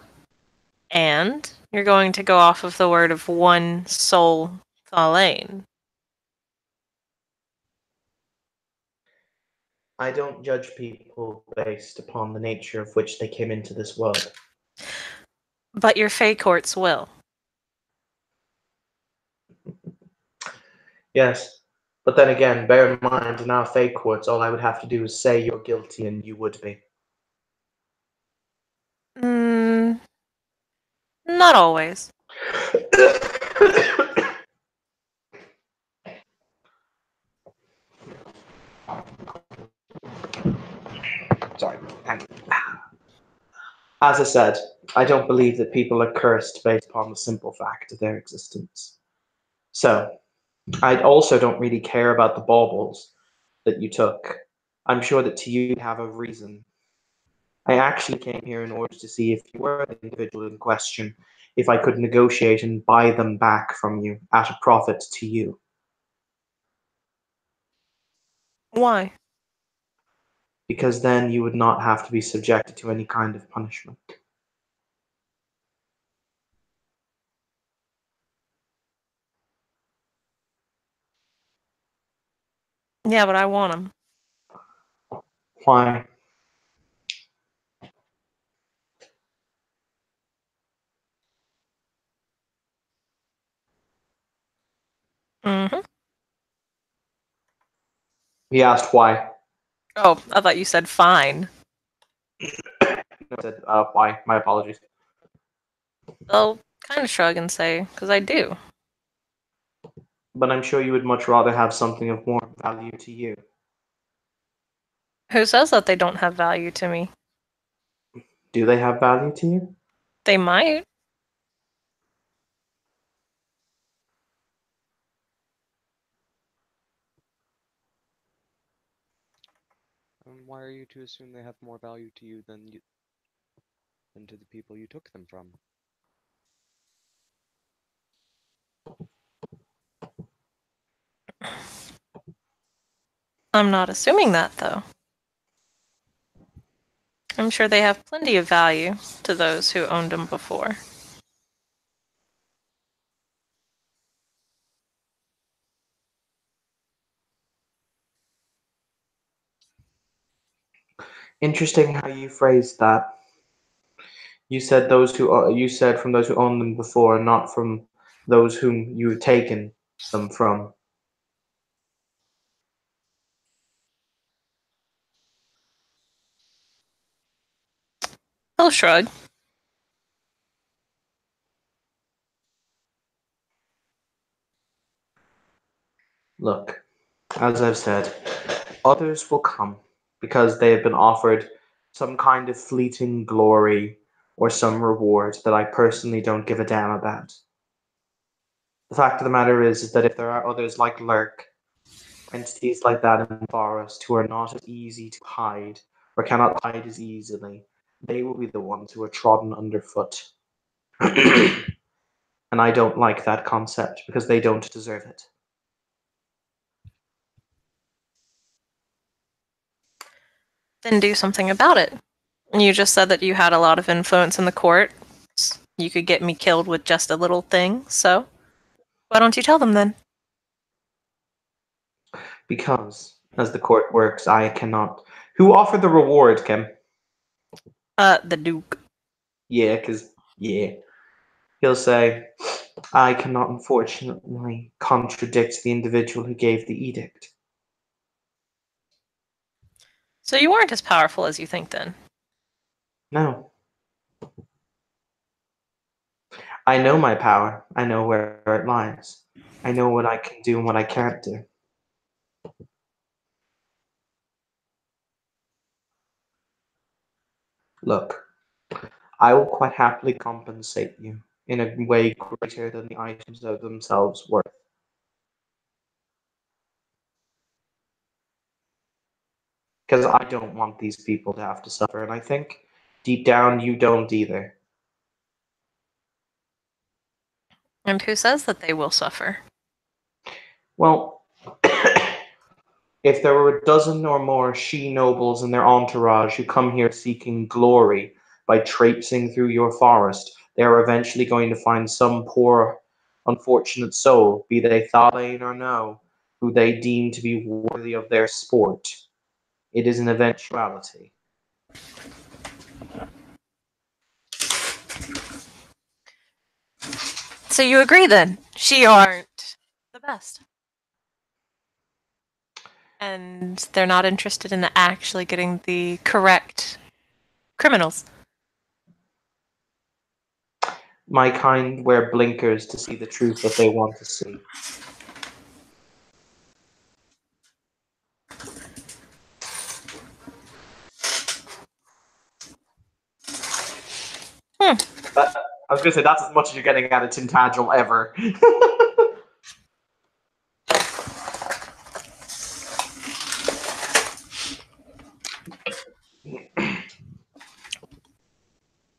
and you're going to go off of the word of one soul Thalain. I don't judge people based upon the nature of which they came into this world. But your Fey courts will. Yes. But then again, bear in mind, in our fake courts, all I would have to do is say you're guilty and you would be. Mm, not always. Sorry. As I said, I don't believe that people are cursed based upon the simple fact of their existence. So, I also don't really care about the baubles that you took. I'm sure that to you you have a reason. I actually came here in order to see if you were the individual in question, if I could negotiate and buy them back from you at a profit to you. Why? Because then you would not have to be subjected to any kind of punishment. Yeah, but I want them. Why? Mm-hmm. He asked why. Oh, I thought you said fine. I said, why? My apologies. They'll kind of shrug and say, because I do. But I'm sure you would much rather have something of more value to you. Who says that they don't have value to me? Do they have value to you? They might. Why are you to assume they have more value to you than to the people you took them from? I'm not assuming that, though. I'm sure they have plenty of value to those who owned them before. Interesting how you phrased that. You said from those who owned them before, not from those whom you've taken them from. He'll shrug. Look, as I've said, others will come because they have been offered some kind of fleeting glory or some reward that I personally don't give a damn about. The fact of the matter is that if there are others like Lurk, entities like that in the forest who are not as easy to hide or cannot hide as easily, they will be the ones who are trodden underfoot. And I don't like that concept because they don't deserve it. Then do something about it. You just said that you had a lot of influence in the court. You could get me killed with just a little thing, so why don't you tell them then? Because, as the court works, I cannot. Who offered the reward, Kim? The Duke. Yeah, because, yeah. He'll say, I cannot unfortunately contradict the individual who gave the edict. So you aren't as powerful as you think then. No. I know my power. I know where it lies. I know what I can do and what I can't do. Look, I will quite happily compensate you in a way greater than the items of themselves worth. Because I don't want these people to have to suffer, and I think deep down you don't either. And who says that they will suffer? Well, if there were a dozen or more she nobles and their entourage who come here seeking glory by traipsing through your forest, they are eventually going to find some poor, unfortunate soul, be they Thalain or no, who they deem to be worthy of their sport. It is an eventuality. So you agree then? She aren't the best. And they're not interested in actually getting the correct criminals. My kind wear blinkers to see the truth that they want to see. Hmm. I was going to say, that's as much as you're getting out of Tintagel ever.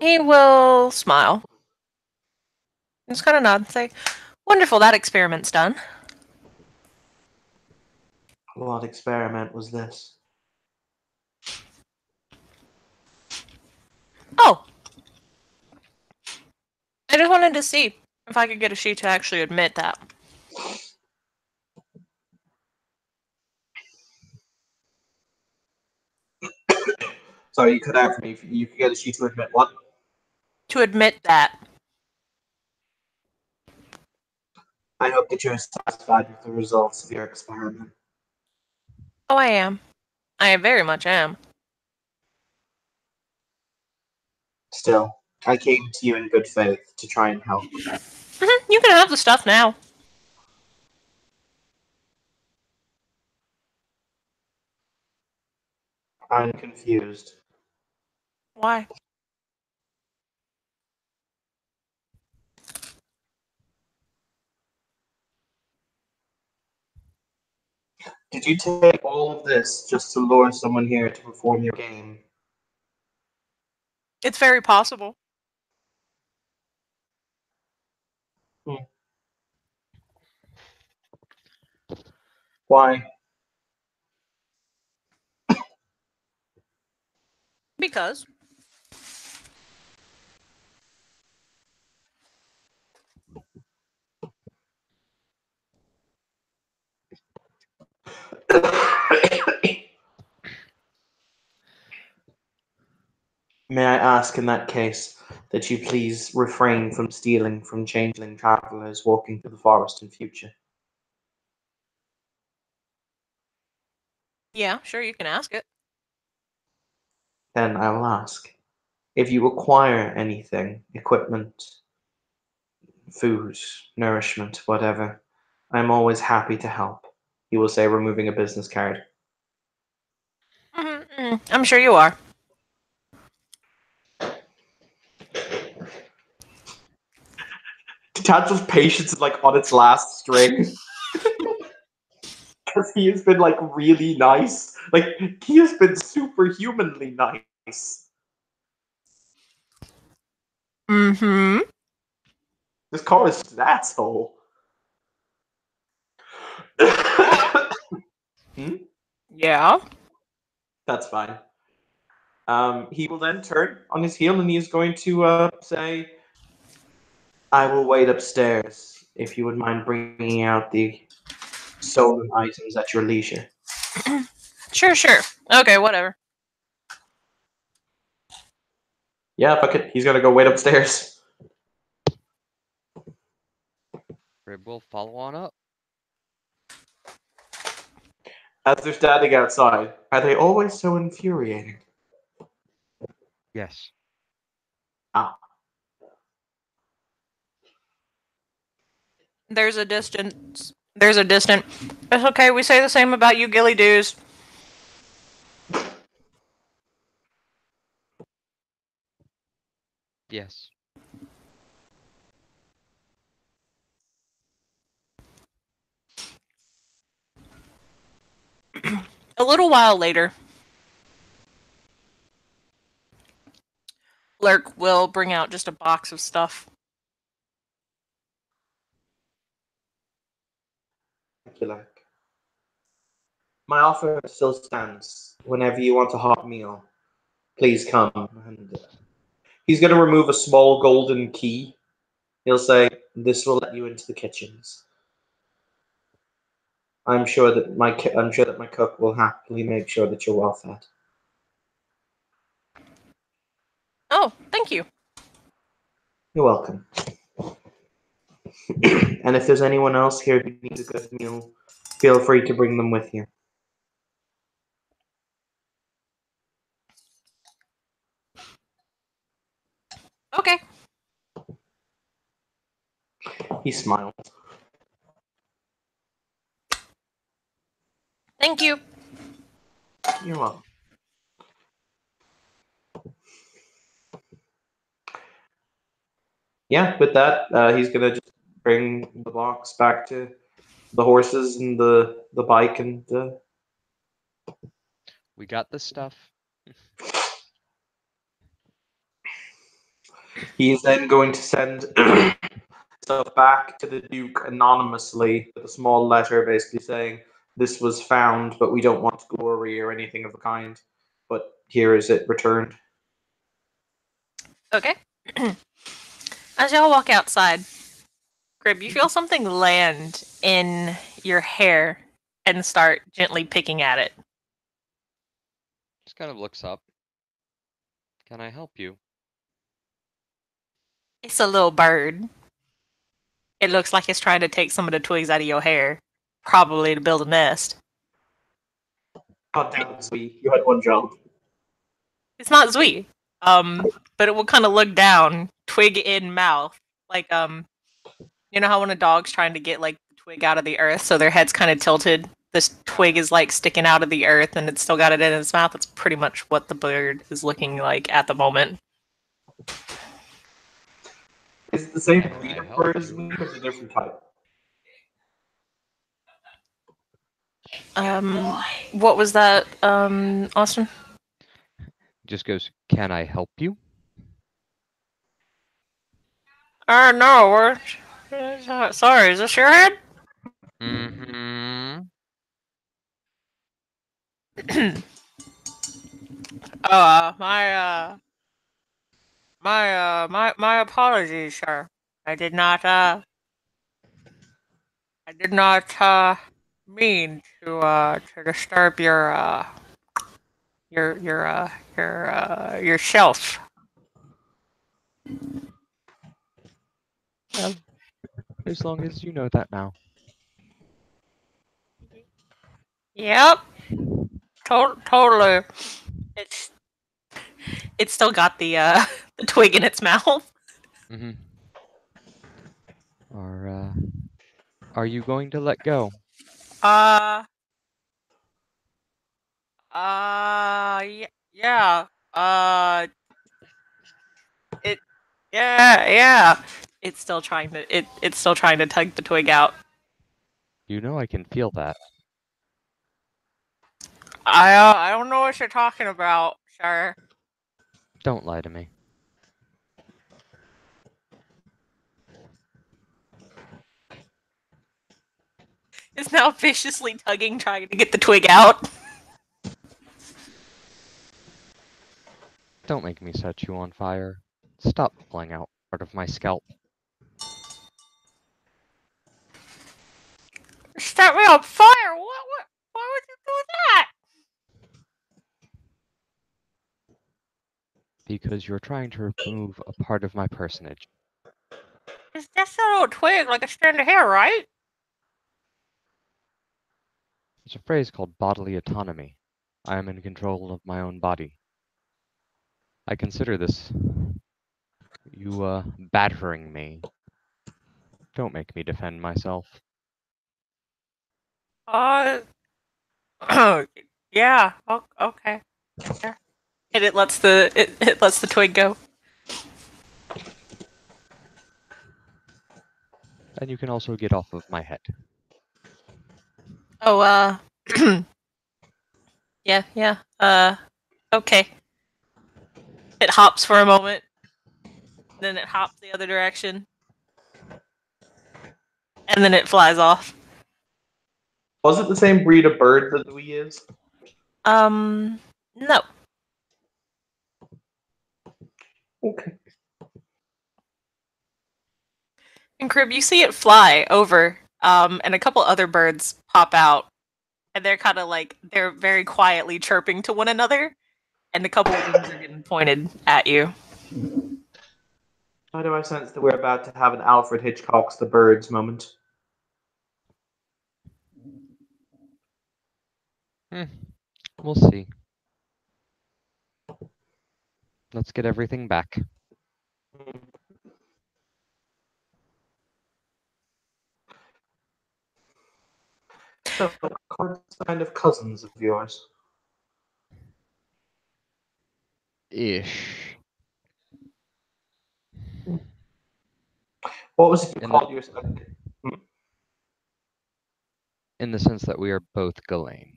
He will smile. Just kind of nod and say, wonderful, that experiment's done. What experiment was this? Oh, I just wanted to see if I could get a she to actually admit that. Sorry, you cut out for me. You could get a she to admit what? To admit that. I hope that you're satisfied with the results of your experiment. Oh, I am. I very much am. Still, I came to you in good faith to try and help. You can have the stuff now. I'm confused. Why? Did you take all of this just to lure someone here to perform your game? It's very possible. Why? Because. May I ask in that case that you please refrain from stealing from changeling travelers walking through the forest in future? Yeah, sure, you can ask it. Then I will ask. If you require anything, equipment, food, nourishment, whatever, I'm always happy to help. He will say, removing a business card. I'm sure you are. Tantru's patience is like on its last string. Because he has been like really nice. Like he has been superhumanly nice. Mm-hmm. This car is an asshole. Hmm? Yeah. That's fine. He will then turn on his heel and he is going to say, I will wait upstairs if you would mind bringing out the stolen items at your leisure. Sure. Okay, whatever. Yeah, fuck it. He's gonna go wait upstairs. Crib will follow on up. As they're standing outside, are they always so infuriating? Yes. Ah, There's a distance. There's a distant. It's okay, we say the same about you gilly doos. Yes. A little while later, Lurk will bring out just a box of stuff. thank you, Lark. My offer still stands. Whenever you want a hot meal, please come. And he's going to remove a small golden key. He'll say, "This will let you into the kitchens." I'm sure that my cook will happily make sure that you're well fed. Oh, thank you. You're welcome. And if there's anyone else here who needs a good meal, feel free to bring them with you. Okay. He smiled. Thank you. You're welcome. Yeah, with that, he's gonna just bring the box back to the horses and the bike, and We got the stuff. he is then going to send stuff back to the Duke anonymously with a small letter, basically saying this was found, but we don't want glory or anything of the kind. But here is it returned. Okay. As y'all walk outside, Crib, you feel something land in your hair and start gently picking at it. Just kind of looks up. Can I help you? It's a little bird. It looks like it's trying to take some of the twigs out of your hair, probably to build a nest. God damn it, sweet. You had one job. It's not Zui. But it will kind of look down, twig in mouth, like you know how when a dog's trying to get like the twig out of the earth, so their head's kind of tilted. This twig is like sticking out of the earth, and it's still got it in its mouth. That's pretty much what the bird is looking like at the moment. Is it the same Can breed I of help bird as you? me, or is it a different type? What was that, Austin? Just goes, can I help you? No, we're sorry. Is this your head? Mm-hmm. Oh, my apologies, sir. I did not, mean to disturb your shelf. Well, as long as you know that now. Yep, totally. It's it's still got the the twig in its mouth. Mm-hmm. Are you going to let go? Uh, yeah. It, yeah. it's still trying to it's still trying to tug the twig out. You know I can feel that. I don't know what you're talking about, sir. Don't lie to me. It's now viciously tugging, trying to get the twig out. Don't make me set you on fire. Stop pulling out part of my scalp. Set me on fire! What? Why would you do that? Because you're trying to remove a part of my personage. It's just a little twig, like a strand of hair, right? There's a phrase called bodily autonomy. I am in control of my own body. I consider this you battering me. Don't make me defend myself. Yeah. Okay. Yeah. And it lets the twig go. And you can also get off of my head. Oh, yeah. Okay. It hops for a moment, then it hops the other direction, and then it flies off. Was it the same breed of bird that we is? No. Okay. And Crib, you see it fly over, and a couple other birds pop out, and they're kind of like they're very quietly chirping to one another, and a couple wings are getting pointed at you. How do I sense that we're about to have an Alfred Hitchcock's The Birds moment? We'll see. Let's get everything back. So, what kind of cousins of yours? Ish. What was it you In called yourself? the sense that we are both Ghislaine.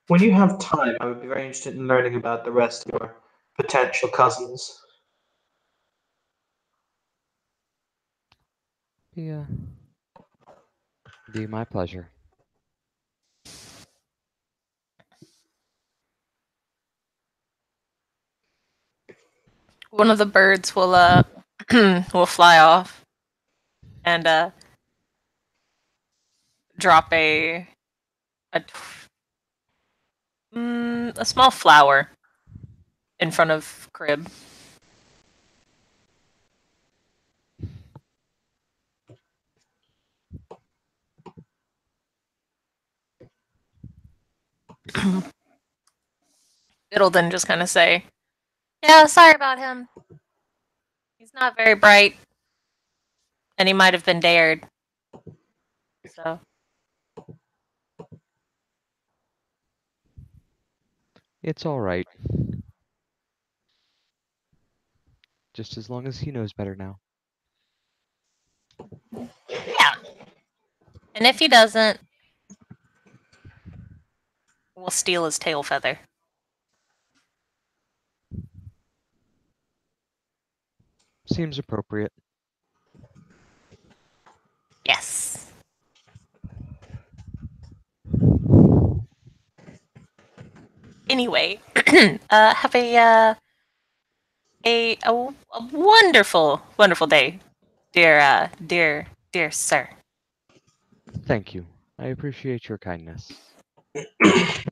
When you have time, I would be very interested in learning about the rest of your potential cousins. Yeah. Be my pleasure. One of the birds will will fly off and drop a small flower in front of Crib. It'll then just kind of say, "Yeah, sorry about him. He's not very bright, and he might have been dared." So It's alright. Just as long as he knows better now. yeah, and if he doesn't, we'll steal his tail feather. Seems appropriate. Yes. Anyway, have a wonderful day, dear sir. Thank you. I appreciate your kindness. It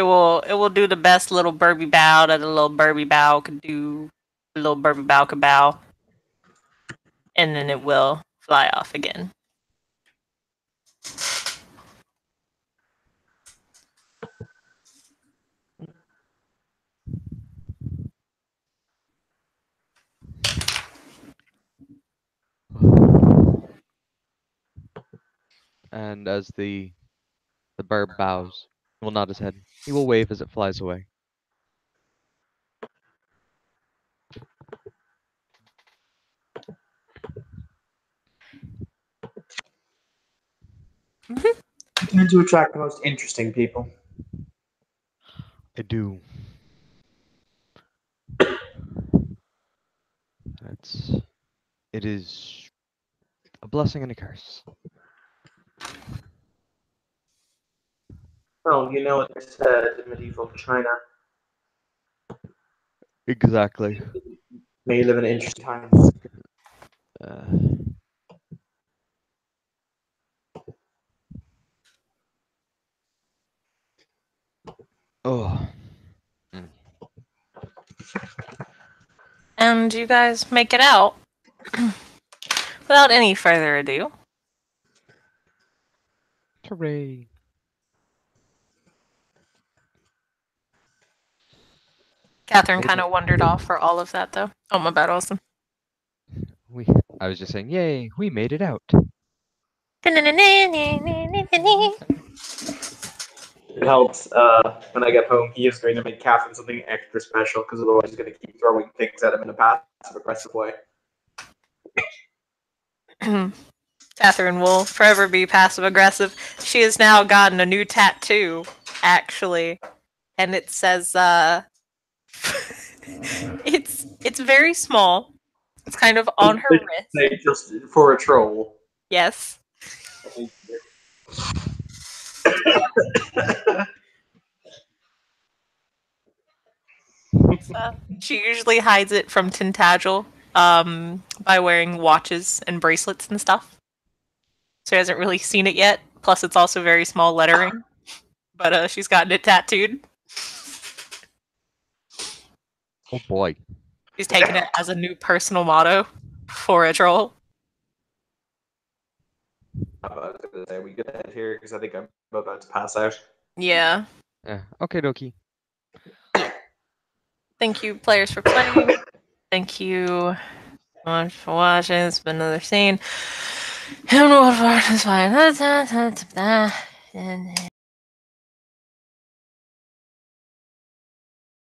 will do the best little Burby bow that a little Burby bow could do. A little Burby bow could bow, and then it will fly off again. And as the bird bows, he will nod his head. He will wave as it flies away. Mhm. You tend to attract the most interesting people. I do. It is a blessing and a curse. Well, you know what they said in medieval China. Exactly. May you live in interesting times. Uh, oh. Mm. And you guys make it out without any further ado. Hooray. Catherine kind of wandered off for all of that, though. Oh, my bad, Austin. I was just saying, yay, we made it out. It helps when I get home. He is going to make Catherine something extra special because otherwise he's going to keep throwing things at him in a passive aggressive way. Catherine will forever be passive aggressive. She has now gotten a new tattoo, actually, and it says it's very small. It's kind of on her wrist. They just for a troll. Yes. She usually hides it from Tintagel by wearing watches and bracelets and stuff. So he hasn't really seen it yet. Plus, it's also very small lettering. But she's gotten it tattooed. Oh boy. She's taken it as a new personal motto for a troll. I was going to say we get ahead here because I think I'm about to pass out. Yeah. Yeah. Okay, dokie. Thank you, players, for playing. Thank you so much for watching. It's been another scene. And what for is fine.